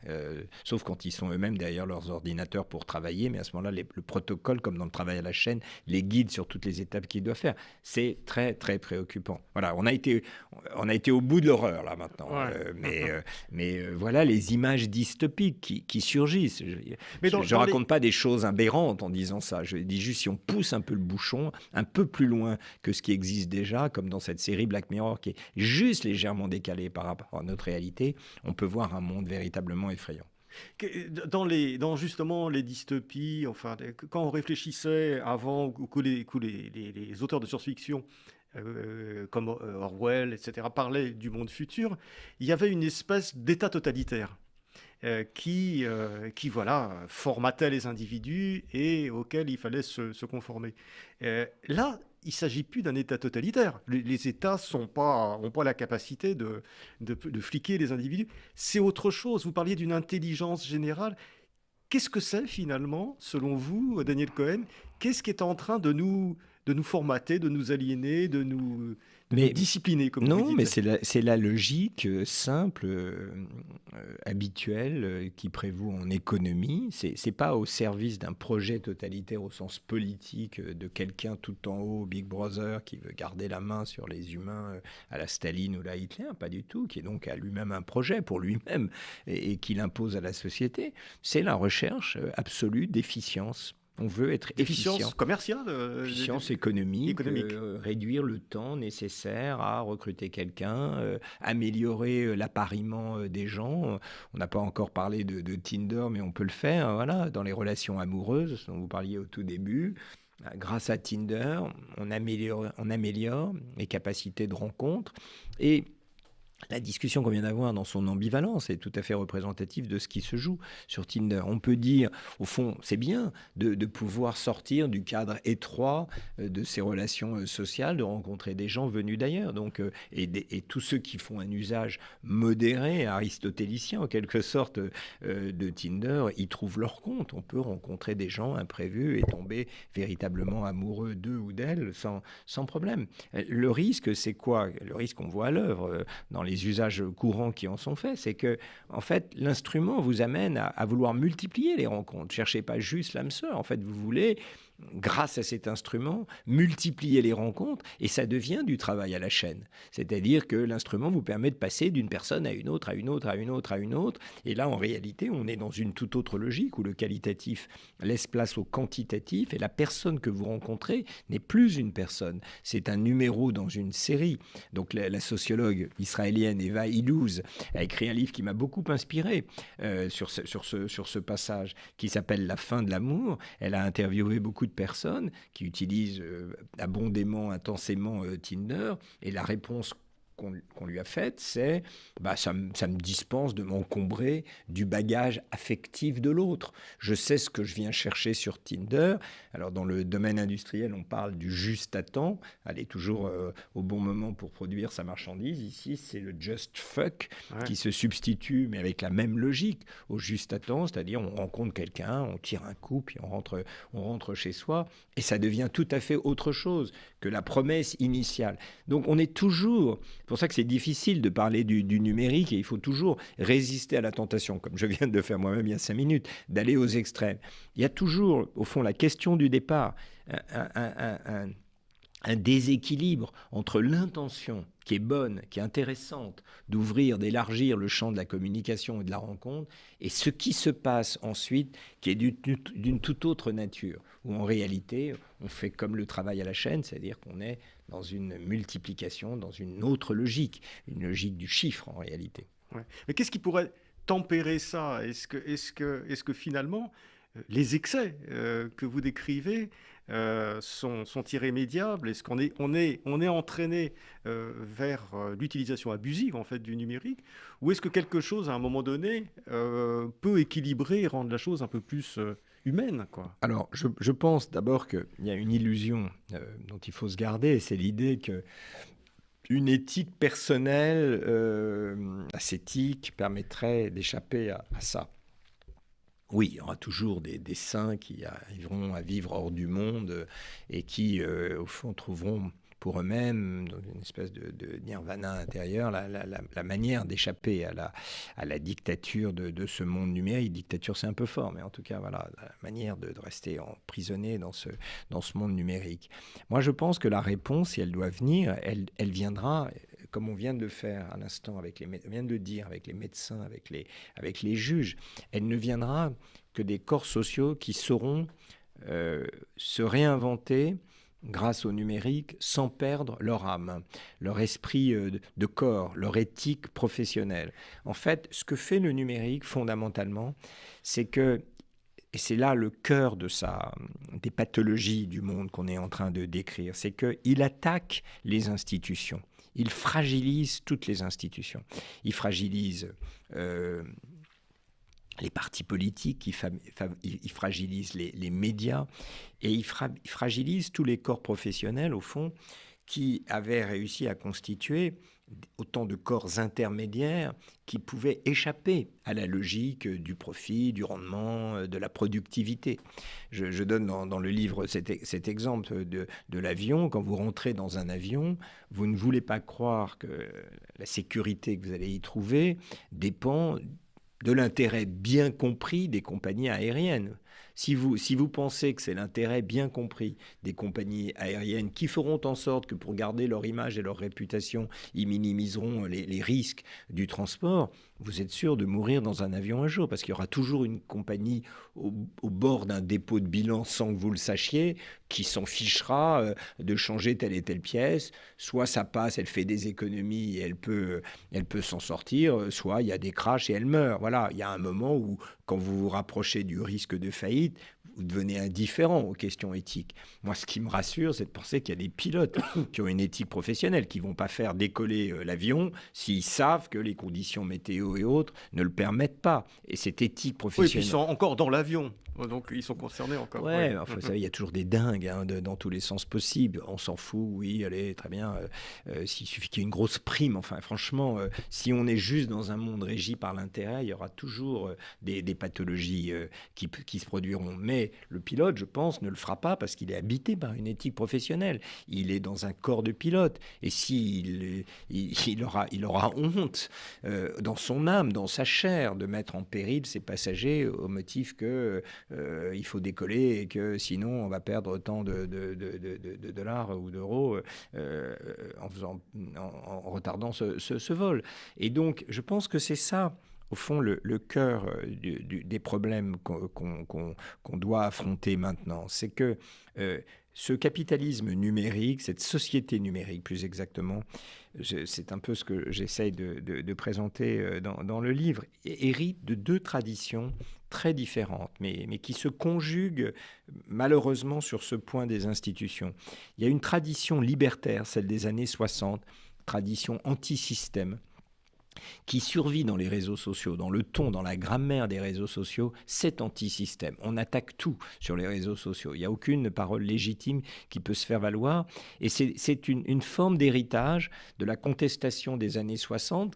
Sauf quand ils sont eux-mêmes derrière leurs ordinateurs pour travailler, mais à ce moment-là, le protocole, comme dans le travail à la chaîne, les guide sur toutes les étapes qu'ils doivent faire. C'est très, très préoccupant. Voilà, on a été au bout de l'horreur, là, maintenant. Ouais. Mais voilà les images dystopiques qui surgissent. Je ne raconte pas des choses aberrantes en disant ça. Je dis juste, si on pousse un peu le bouchon, un peu plus loin que ce qui existe déjà, comme dans cette série Black Mirror, qui est juste légèrement décalée par rapport à notre réalité, on peut voir un monde véritablement effrayant.
Dans justement les dystopies, enfin, quand on réfléchissait avant que les auteurs de science-fiction comme Orwell, etc., parlaient du monde futur, il y avait une espèce d'état totalitaire qui formatait les individus et auquel il fallait se conformer. Là, il ne s'agit plus d'un État totalitaire. Les États n'ont pas la capacité de fliquer les individus. C'est autre chose. Vous parliez d'une intelligence générale. Qu'est-ce que c'est finalement, selon vous, Daniel Cohen? Qu'est-ce qui est en train de nous formater, de nous aliéner, de nous discipliner, comme vous dites?
Non, mais c'est la logique simple, habituelle, qui prévaut en économie. C'est pas au service d'un projet totalitaire au sens politique de quelqu'un tout en haut, Big Brother, qui veut garder la main sur les humains à la Staline ou la Hitler, pas du tout, qui est donc à lui-même un projet pour lui-même et qu'il impose à la société. C'est la recherche absolue d'efficience. On veut être
Efficience
efficient.
commerciale,
Efficience économique,
économique.
réduire le temps nécessaire à recruter quelqu'un, améliorer l'appariement des gens. On n'a pas encore parlé de Tinder, mais on peut le faire, voilà, dans les relations amoureuses dont vous parliez au tout début. Grâce à Tinder, on améliore les capacités de rencontre et la discussion qu'on vient d'avoir dans son ambivalence est tout à fait représentative de ce qui se joue sur Tinder. On peut dire, au fond, c'est bien de pouvoir sortir du cadre étroit de ces relations sociales, de rencontrer des gens venus d'ailleurs. Donc, et tous ceux qui font un usage modéré, aristotélicien en quelque sorte, de Tinder, ils trouvent leur compte. On peut rencontrer des gens imprévus et tomber véritablement amoureux d'eux ou d'elles sans problème. Le risque, c'est quoi? Le risque qu'on voit à l'œuvre dans les usages courants qui en sont faits, c'est que, en fait, l'instrument vous amène à vouloir multiplier les rencontres. Cherchez pas juste l'âme sœur. En fait, vous voulez, grâce à cet instrument, multiplier les rencontres et ça devient du travail à la chaîne. C'est-à-dire que l'instrument vous permet de passer d'une personne à une autre, à une autre, à une autre, à une autre. Et là, en réalité, on est dans une toute autre logique où le qualitatif laisse place au quantitatif et la personne que vous rencontrez n'est plus une personne. C'est un numéro dans une série. Donc, la sociologue israélienne Eva Illouz a écrit un livre qui m'a beaucoup inspiré sur ce passage qui s'appelle La fin de l'amour. Elle a interviewé beaucoup de personnes qui utilisent abondamment, intensément Tinder et la réponse qu'on lui a faite, c'est ça me dispense de m'encombrer du bagage affectif de l'autre. Je sais ce que je viens chercher sur Tinder. Alors, dans le domaine industriel, on parle du juste à temps, aller toujours au bon moment pour produire sa marchandise. Ici, c'est le just fuck qui se substitue, mais avec la même logique, au juste à temps, c'est-à-dire on rencontre quelqu'un, on tire un coup, puis on rentre chez soi, et ça devient tout à fait autre chose que la promesse initiale. Donc, on est toujours... C'est pour ça que c'est difficile de parler du numérique et il faut toujours résister à la tentation, comme je viens de le faire moi-même il y a 5 minutes, d'aller aux extrêmes. Il y a toujours, au fond, la question du départ, un déséquilibre entre l'intention qui est bonne, qui est intéressante, d'ouvrir, d'élargir le champ de la communication et de la rencontre, et ce qui se passe ensuite, qui est d'une toute autre nature, où en réalité, on fait comme le travail à la chaîne, c'est-à-dire qu'on est dans une multiplication, dans une autre logique, une logique du chiffre en réalité.
Ouais. Mais qu'est-ce qui pourrait tempérer ça? Est-ce que finalement, les excès que vous décrivez sont irrémédiables? Est-ce qu'on est entraîné vers l'utilisation abusive en fait, du numérique? Ou est-ce que quelque chose, à un moment donné, peut équilibrer et rendre la chose un peu plus humaine, quoi?
Alors, je pense d'abord qu'il y a une illusion dont il faut se garder, c'est l'idée que une éthique personnelle, ascétique, permettrait d'échapper à ça. Oui, il y aura toujours des saints qui arriveront à vivre hors du monde et qui, au fond, trouveront pour eux-mêmes, dans une espèce de nirvana intérieur, la manière d'échapper à la dictature de ce monde numérique. Dictature, c'est un peu fort, mais en tout cas, voilà, la manière de rester emprisonné dans ce monde numérique. Moi, je pense que la réponse, si elle doit venir, elle viendra, comme on vient de le faire à l'instant, on vient de le dire, avec les médecins, avec les juges. Elle ne viendra que des corps sociaux qui sauront se réinventer grâce au numérique, sans perdre leur âme, leur esprit de corps, leur éthique professionnelle. En fait, ce que fait le numérique, fondamentalement, c'est que, et c'est là le cœur des pathologies du monde qu'on est en train de décrire, c'est qu'il attaque les institutions. Il fragilise toutes les institutions. Il fragilise les partis politiques, il fragilise les médias et il fragilise tous les corps professionnels, au fond, qui avaient réussi à constituer autant de corps intermédiaires qui pouvaient échapper à la logique du profit, du rendement, de la productivité. Je donne dans le livre cet exemple de l'avion. Quand vous rentrez dans un avion, vous ne voulez pas croire que la sécurité que vous allez y trouver dépend de l'intérêt bien compris des compagnies aériennes. Si vous pensez que c'est l'intérêt bien compris des compagnies aériennes qui feront en sorte que pour garder leur image et leur réputation, ils minimiseront les risques du transport, vous êtes sûr de mourir dans un avion un jour, parce qu'il y aura toujours une compagnie au bord d'un dépôt de bilan sans que vous le sachiez, qui s'en fichera de changer telle et telle pièce. Soit ça passe, elle fait des économies et elle peut s'en sortir, soit il y a des crashs et elle meurt. Voilà, il y a un moment où, quand vous vous rapprochez du risque de faillite, vous devenez indifférent aux questions éthiques. Moi, ce qui me rassure, c'est de penser qu'il y a des pilotes qui ont une éthique professionnelle, qui ne vont pas faire décoller l'avion s'ils savent que les conditions météo et autres ne le permettent pas. Et cette éthique professionnelle...
Oui, et puis ils sont encore dans l'avion, donc ils sont concernés encore.
Ouais, enfin, vous savez, il y a toujours des dingues dans tous les sens possibles. On s'en fout, oui, allez, très bien. S'il suffit qu'il y ait une grosse prime, enfin, franchement, si on est juste dans un monde régi par l'intérêt, il y aura toujours des pathologies qui se produiront. Mais le pilote, je pense, ne le fera pas parce qu'il est habité par une éthique professionnelle. Il est dans un corps de pilote. Et s'il il aura honte dans son âme, dans sa chair, de mettre en péril ses passagers au motif que il faut décoller et que sinon on va perdre autant de dollars ou d'euros en retardant ce vol. Et donc, je pense que c'est ça, au fond, le cœur des problèmes qu'on doit affronter maintenant. C'est que ce capitalisme numérique, cette société numérique plus exactement, c'est un peu ce que j'essaye de présenter dans le livre, hérite de deux traditions très différentes, mais qui se conjuguent malheureusement sur ce point des institutions. Il y a une tradition libertaire, celle des années 60, tradition anti-système, qui survit dans les réseaux sociaux, dans le ton, dans la grammaire des réseaux sociaux, c'est anti-système. On attaque tout sur les réseaux sociaux. Il n'y a aucune parole légitime qui peut se faire valoir. Et c'est une forme d'héritage de la contestation des années 60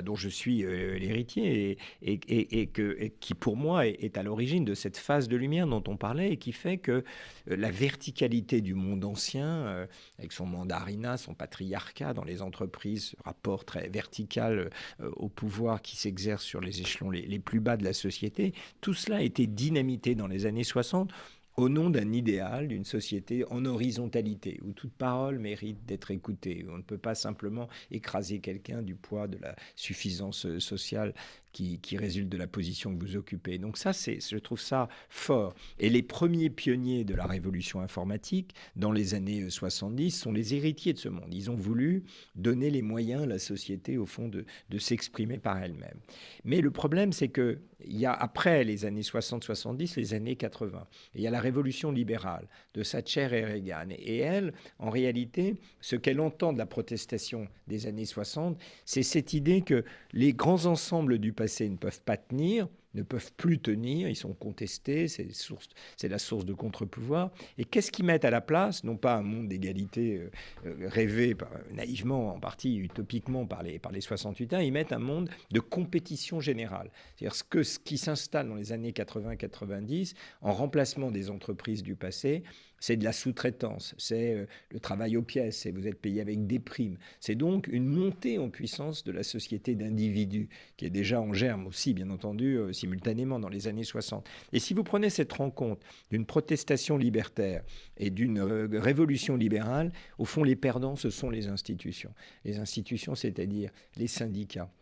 dont je suis l'héritier et qui, pour moi, est à l'origine de cette phase de lumière dont on parlait et qui fait que la verticalité du monde ancien, avec son mandarinat, son patriarcat dans les entreprises, ce rapport très vertical au pouvoir qui s'exerce sur les échelons les plus bas de la société, tout cela a été dynamité dans les années 60 au nom d'un idéal, d'une société en horizontalité, où toute parole mérite d'être écoutée, où on ne peut pas simplement écraser quelqu'un du poids de la suffisance sociale qui résulte de la position que vous occupez. Donc ça, je trouve ça fort. Et les premiers pionniers de la révolution informatique, dans les années 70, sont les héritiers de ce monde. Ils ont voulu donner les moyens à la société, au fond, de s'exprimer par elle-même. Mais le problème, c'est qu'il y a, après les années 60-70, les années 80. Et il y a la révolution libérale de Thatcher et Reagan. Et elle, en réalité, ce qu'elle entend de la protestation des années 60, c'est cette idée que les grands ensembles du passé ne peuvent pas tenir, ne peuvent plus tenir, ils sont contestés, c'est la source de contre-pouvoir. Et qu'est-ce qu'ils mettent à la place? Non pas un monde d'égalité rêvé naïvement, en partie utopiquement par les 68 ans, ils mettent un monde de compétition générale. C'est-à-dire ce qui s'installe dans les années 80-90 en remplacement des entreprises du passé, c'est de la sous-traitance, c'est le travail aux pièces, et vous êtes payé avec des primes. C'est donc une montée en puissance de la société d'individus, qui est déjà en germe aussi, bien entendu, simultanément dans les années 60. Et si vous prenez cette rencontre d'une protestation libertaire et d'une révolution libérale, au fond, les perdants, ce sont les institutions. Les institutions, c'est-à-dire les syndicats,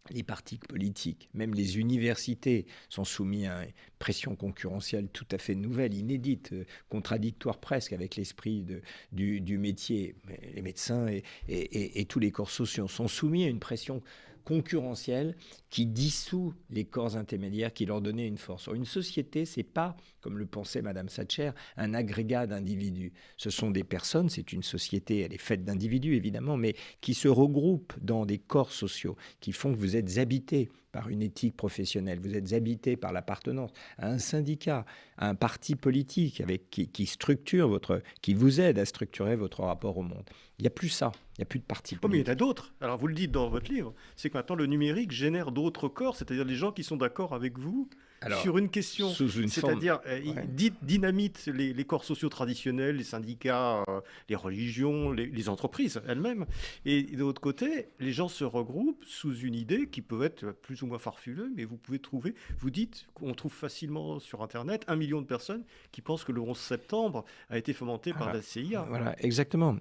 les partis politiques, même les universités sont soumis à une pression concurrentielle tout à fait nouvelle, inédite, contradictoire presque avec l'esprit du métier. Les médecins et tous les corps sociaux sont soumis à une pression concurrentielle qui dissout les corps intermédiaires qui leur donnaient une force. Or, une société, c'est pas, comme le pensait Madame Thatcher, un agrégat d'individus. Ce sont des personnes, c'est une société, elle est faite d'individus évidemment, mais qui se regroupent dans des corps sociaux, qui font que vous êtes habité par une éthique professionnelle, vous êtes habité par l'appartenance à un syndicat, à un parti politique qui structure qui vous aide à structurer votre rapport au monde. Il n'y a plus ça. Il Il n'y a plus de parti
Oh, mais il
politique.
y en a d'autres. Alors, vous le dites dans votre livre, c'est que maintenant, le numérique génère d'autres corps, c'est-à-dire des gens qui sont d'accord avec vous
Alors,
sur une question.
sous une forme...
C'est-à-dire,
Ouais.
dynamite les corps sociaux traditionnels, les syndicats, les religions, les entreprises elles-mêmes. Et de l'autre côté, les gens se regroupent sous une idée qui peut être plus ou moins farfelue, mais vous pouvez trouver, vous dites qu'on trouve facilement sur Internet 1 million de personnes qui pensent que le 11 septembre a été fomenté par la CIA.
Voilà, exactement.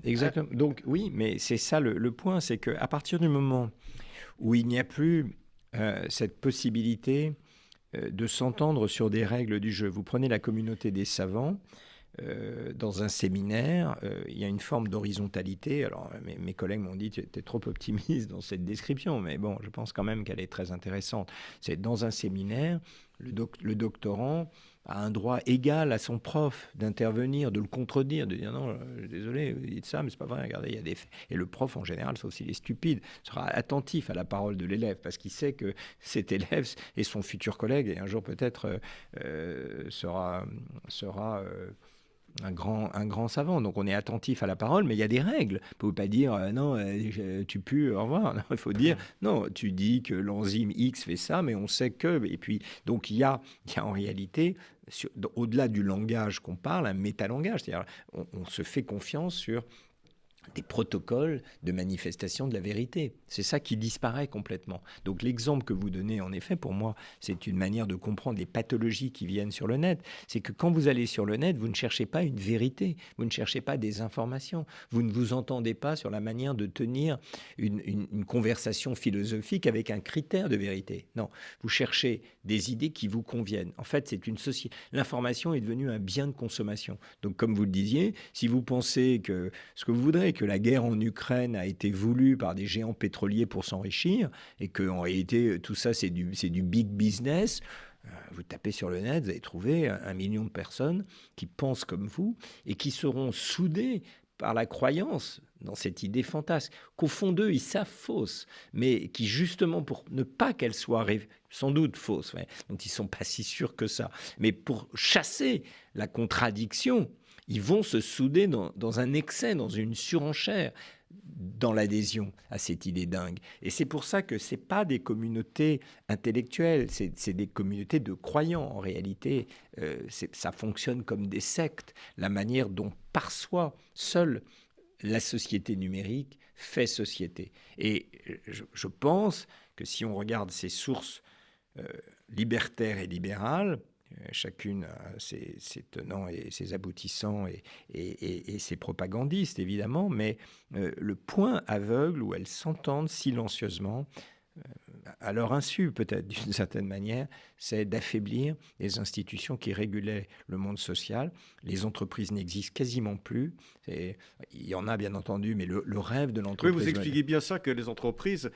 Donc oui, mais c'est ça le point, c'est qu'à partir du moment où il n'y a plus cette possibilité de s'entendre sur des règles du jeu, vous prenez la communauté des savants, dans un séminaire, il y a une forme d'horizontalité. Alors, mes collègues m'ont dit que tu étais trop optimiste dans cette description, mais bon, je pense quand même qu'elle est très intéressante. C'est dans un séminaire, le doctorant a un droit égal à son prof d'intervenir, de le contredire, de dire non, désolé, vous dites ça, mais c'est pas vrai, regardez, il y a des faits. Et le prof, en général, sauf s'il est stupide, sera attentif à la parole de l'élève, parce qu'il sait que cet élève est son futur collègue, et un jour peut-être sera un grand savant. Donc on est attentif à la parole, mais il y a des règles. Vous ne pouvez pas dire non, tu pues, au revoir. Non, il faut dire non, tu dis que l'enzyme X fait ça, mais on sait que. Et puis, donc il y a en réalité, au-delà du langage qu'on parle, un métalangage. C'est-à-dire on se fait confiance sur des protocoles de manifestation de la vérité. C'est ça qui disparaît complètement. Donc l'exemple que vous donnez, en effet, pour moi, c'est une manière de comprendre les pathologies qui viennent sur le net. C'est que quand vous allez sur le net, vous ne cherchez pas une vérité, vous ne cherchez pas des informations, vous ne vous entendez pas sur la manière de tenir une conversation philosophique avec un critère de vérité. Non, vous cherchez des idées qui vous conviennent. En fait, l'information est devenue un bien de consommation. Donc comme vous le disiez, si vous pensez que ce que vous voudrez, que la guerre en Ukraine a été voulue par des géants pétroliers pour s'enrichir et qu'en réalité, tout ça, c'est du big business. Vous tapez sur le net, vous allez trouver 1 million de personnes qui pensent comme vous et qui seront soudées par la croyance dans cette idée fantasque, qu'au fond d'eux, ils savent fausse, mais qui justement, pour ne pas qu'elle soit sans doute fausse, ouais, donc ils ne sont pas si sûrs que ça, mais pour chasser la contradiction, ils vont se souder dans un excès, dans une surenchère, dans l'adhésion à cette idée dingue. Et c'est pour ça que ce n'est pas des communautés intellectuelles, c'est des communautés de croyants. En réalité, ça fonctionne comme des sectes. La manière dont, par soi, seule la société numérique fait société. Et je pense que si on regarde ces sources libertaires et libérales, chacune a ses tenants et ses aboutissants et ses propagandistes, évidemment, mais le point aveugle où elles s'entendent silencieusement, à leur insu peut-être d'une certaine manière, c'est d'affaiblir les institutions qui régulaient le monde social. Les entreprises n'existent quasiment plus. Il y en a bien entendu, mais le rêve de l'entreprise...
Oui, vous expliquez bien ça, que les entreprises,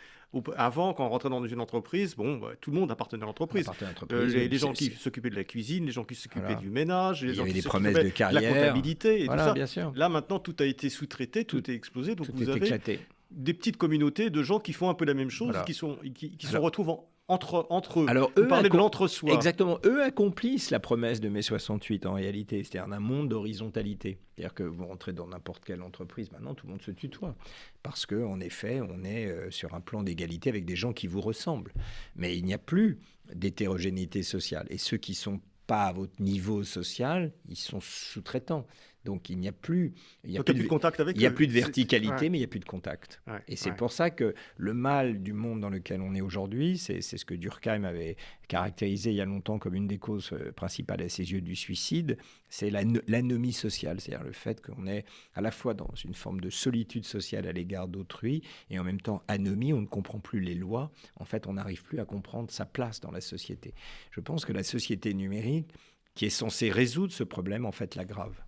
avant, quand on rentrait dans une entreprise, tout le monde appartenait à l'entreprise. Les gens qui s'occupaient de la cuisine, les gens qui s'occupaient du ménage, les gens qui s'occupaient de la comptabilité et tout ça.
Bien sûr.
Là, maintenant, tout a été sous-traité, tout est explosé. Donc, vous avez
éclaté.
Des petites communautés de gens qui font un peu la même chose, qui se retrouvent entre eux.
Alors,
vous parlez de l'entre-soi.
Exactement. Eux accomplissent la promesse de mai 68 en réalité, c'est-à-dire un monde d'horizontalité. C'est-à-dire que vous rentrez dans n'importe quelle entreprise, maintenant tout le monde se tutoie. Parce qu'en effet, on est sur un plan d'égalité avec des gens qui vous ressemblent. Mais il n'y a plus d'hétérogénéité sociale. Et ceux qui ne sont pas à votre niveau social, ils sont sous-traitants. Donc il n'y a plus,
de contact avec eux.
Il n'y a plus de verticalité, mais il n'y a plus de contact. Et c'est
ouais.
pour ça que le mal du monde dans lequel on est aujourd'hui, c'est ce que Durkheim avait caractérisé il y a longtemps comme une des causes principales à ses yeux du suicide, c'est l'anomie sociale, c'est-à-dire le fait qu'on est à la fois dans une forme de solitude sociale à l'égard d'autrui et en même temps anomie, on ne comprend plus les lois. En fait, on n'arrive plus à comprendre sa place dans la société. Je pense que la société numérique, qui est censée résoudre ce problème, en fait, l'aggrave.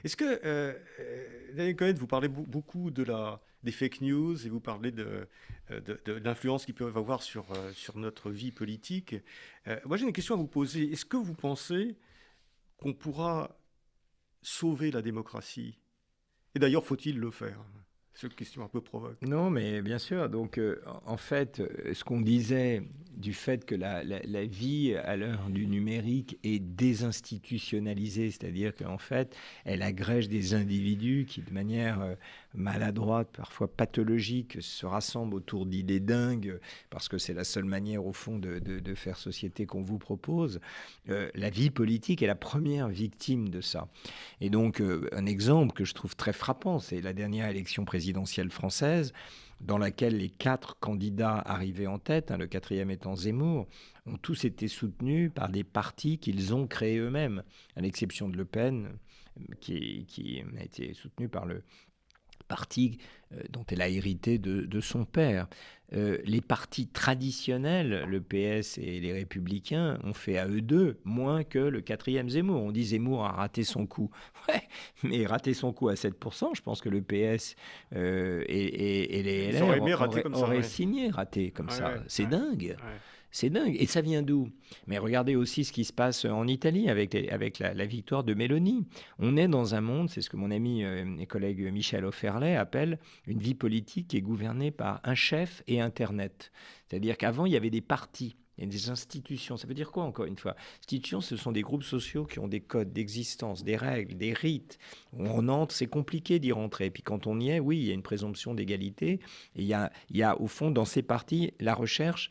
Est-ce que, Daniel Cohen, vous parlez beaucoup des fake news et vous parlez de l'influence qu'ils peuvent avoir sur notre vie politique. Moi, j'ai une question à vous poser. Est-ce que vous pensez qu'on pourra sauver la démocratie? Et d'ailleurs, faut-il le faire? C'est une question un peu provoque.
Non, mais bien sûr. Donc, en fait, ce qu'on disait du fait que la vie à l'heure du numérique est désinstitutionnalisée, c'est-à-dire qu'en fait, elle agrège des individus qui, de manière maladroite, parfois pathologique, se rassemblent autour d'idées dingues, parce que c'est la seule manière, au fond, de faire société qu'on vous propose. La vie politique est la première victime de ça. Et donc, un exemple que je trouve très frappant, c'est la dernière élection présidentielle française, dans laquelle les 4 candidats arrivés en tête, le 4e étant Zemmour, ont tous été soutenus par des partis qu'ils ont créés eux-mêmes, à l'exception de Le Pen, qui a été soutenu par le parti dont elle a hérité de son père. Les partis traditionnels, le PS et les Républicains, ont fait à eux deux moins que le 4e Zemmour. On dit Zemmour a raté son coup. Ouais, mais raté son coup à 7%, je pense que le PS et les LR auraient signé raté comme ça. C'est dingue. Ouais. C'est dingue. Et ça vient d'où? Mais regardez aussi ce qui se passe en Italie avec la victoire de Meloni. On est dans un monde, c'est ce que mon ami et collègue Michel Offerlet appelle une vie politique qui est gouvernée par un chef et Internet. C'est-à-dire qu'avant, il y avait des partis. Il y a des institutions. Ça veut dire quoi, encore une fois? Institutions, ce sont des groupes sociaux qui ont des codes d'existence, des règles, des rites. On entre, c'est compliqué d'y rentrer. Et puis quand on y est, oui, il y a une présomption d'égalité. Et il y a, au fond, dans ces partis, la recherche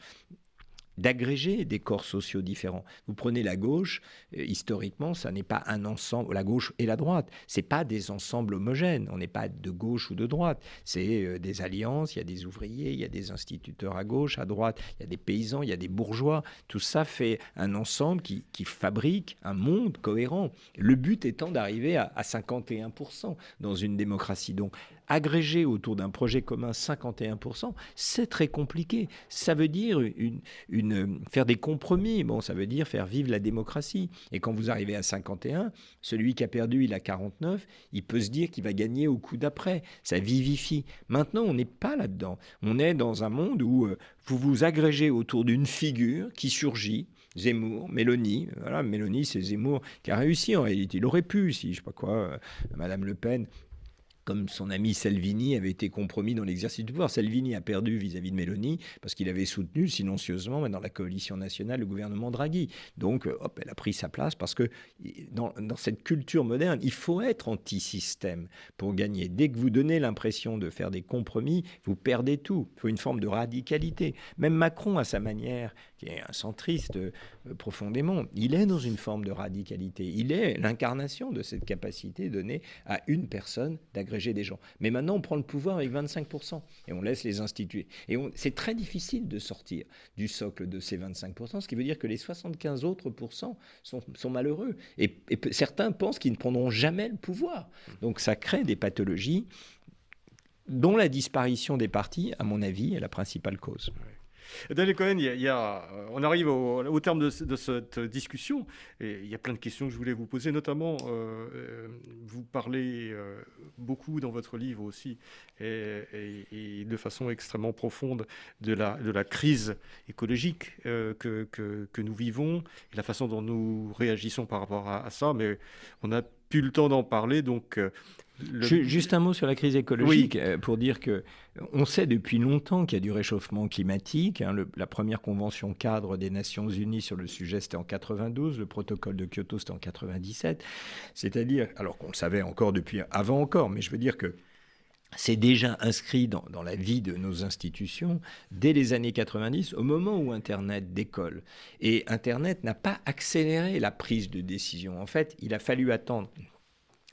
d'agréger des corps sociaux différents. Vous prenez la gauche, historiquement, ça n'est pas un ensemble, la gauche et la droite, c'est pas des ensembles homogènes, on n'est pas de gauche ou de droite, c'est des alliances, il y a des ouvriers, il y a des instituteurs à gauche, à droite, il y a des paysans, il y a des bourgeois, tout ça fait un ensemble qui fabrique un monde cohérent. Le but étant d'arriver à 51% dans une démocratie. Donc, agréger autour d'un projet commun 51%, c'est très compliqué. Ça veut dire faire des compromis. Bon, ça veut dire faire vivre la démocratie. Et quand vous arrivez à 51, celui qui a perdu, il a 49, il peut se dire qu'il va gagner au coup d'après. Ça vivifie. Maintenant, on n'est pas là-dedans. On est dans un monde où vous vous agrégez autour d'une figure qui surgit. Zemmour, Meloni, voilà, Meloni, c'est Zemmour qui a réussi en réalité. Il aurait pu, si je sais pas quoi, Madame Le Pen, comme son ami Salvini avait été compromis dans l'exercice du pouvoir. Salvini a perdu vis-à-vis de Meloni parce qu'il avait soutenu silencieusement, mais dans la coalition nationale, le gouvernement Draghi. Donc, hop, elle a pris sa place parce que dans cette culture moderne, il faut être anti-système pour gagner. Dès que vous donnez l'impression de faire des compromis, vous perdez tout. Il faut une forme de radicalité. Même Macron, à sa manière, qui est un centriste profondément, il est dans une forme de radicalité. Il est l'incarnation de cette capacité donnée à une personne d'agréger des gens. Mais maintenant, on prend le pouvoir avec 25% et on laisse les instituer. Et c'est très difficile de sortir du socle de ces 25%, ce qui veut dire que les 75 autres pourcents sont malheureux. Et certains pensent qu'ils ne prendront jamais le pouvoir. Donc ça crée des pathologies dont la disparition des partis, à mon avis, est la principale cause.
Daniel Cohen, on arrive au terme de cette discussion et il y a plein de questions que je voulais vous poser, notamment vous parlez beaucoup dans votre livre aussi et de façon extrêmement profonde de la crise écologique que nous vivons et la façon dont nous réagissons par rapport à ça, mais on n'a plus le temps d'en parler, donc...
Juste un mot sur la crise écologique, oui. Pour dire qu'on sait depuis longtemps qu'il y a du réchauffement climatique. La première convention cadre des Nations Unies sur le sujet, c'était en 92. Le protocole de Kyoto, c'était en 97. C'est-à-dire, alors qu'on le savait encore depuis avant encore, mais je veux dire que c'est déjà inscrit dans la vie de nos institutions dès les années 90, au moment où Internet décolle. Et Internet n'a pas accéléré la prise de décision. En fait, il a fallu attendre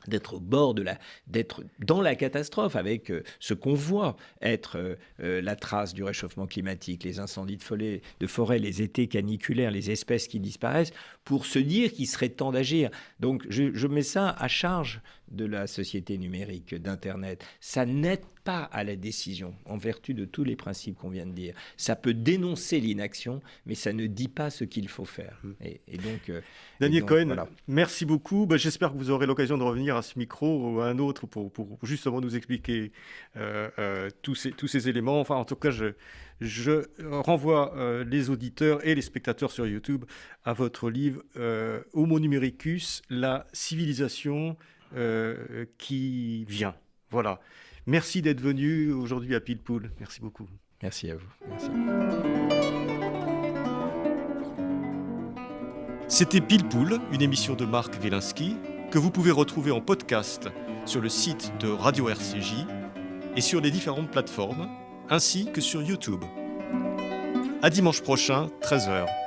d'être au bord d'être dans la catastrophe avec ce qu'on voit être la trace du réchauffement climatique, les incendies de forêt, les étés caniculaires, les espèces qui disparaissent, pour se dire qu'il serait temps d'agir. Donc je mets ça à charge de la société numérique, d'Internet. Ça n'aide pas à la décision, en vertu de tous les principes qu'on vient de dire. Ça peut dénoncer l'inaction, mais ça ne dit pas ce qu'il faut faire. Et donc...
Daniel Cohen, voilà. Merci beaucoup. J'espère que vous aurez l'occasion de revenir à ce micro ou à un autre pour justement nous expliquer tous ces éléments. Enfin, en tout cas, je renvoie les auditeurs et les spectateurs sur YouTube à votre livre Homo numericus, la civilisation qui vient. Voilà. Merci d'être venu aujourd'hui à Pile Poule. Merci beaucoup.
Merci à vous. Merci.
C'était Pile Poule, une émission de Marc Wielinski, que vous pouvez retrouver en podcast sur le site de Radio RCJ et sur les différentes plateformes, ainsi que sur YouTube. À dimanche prochain, 13h.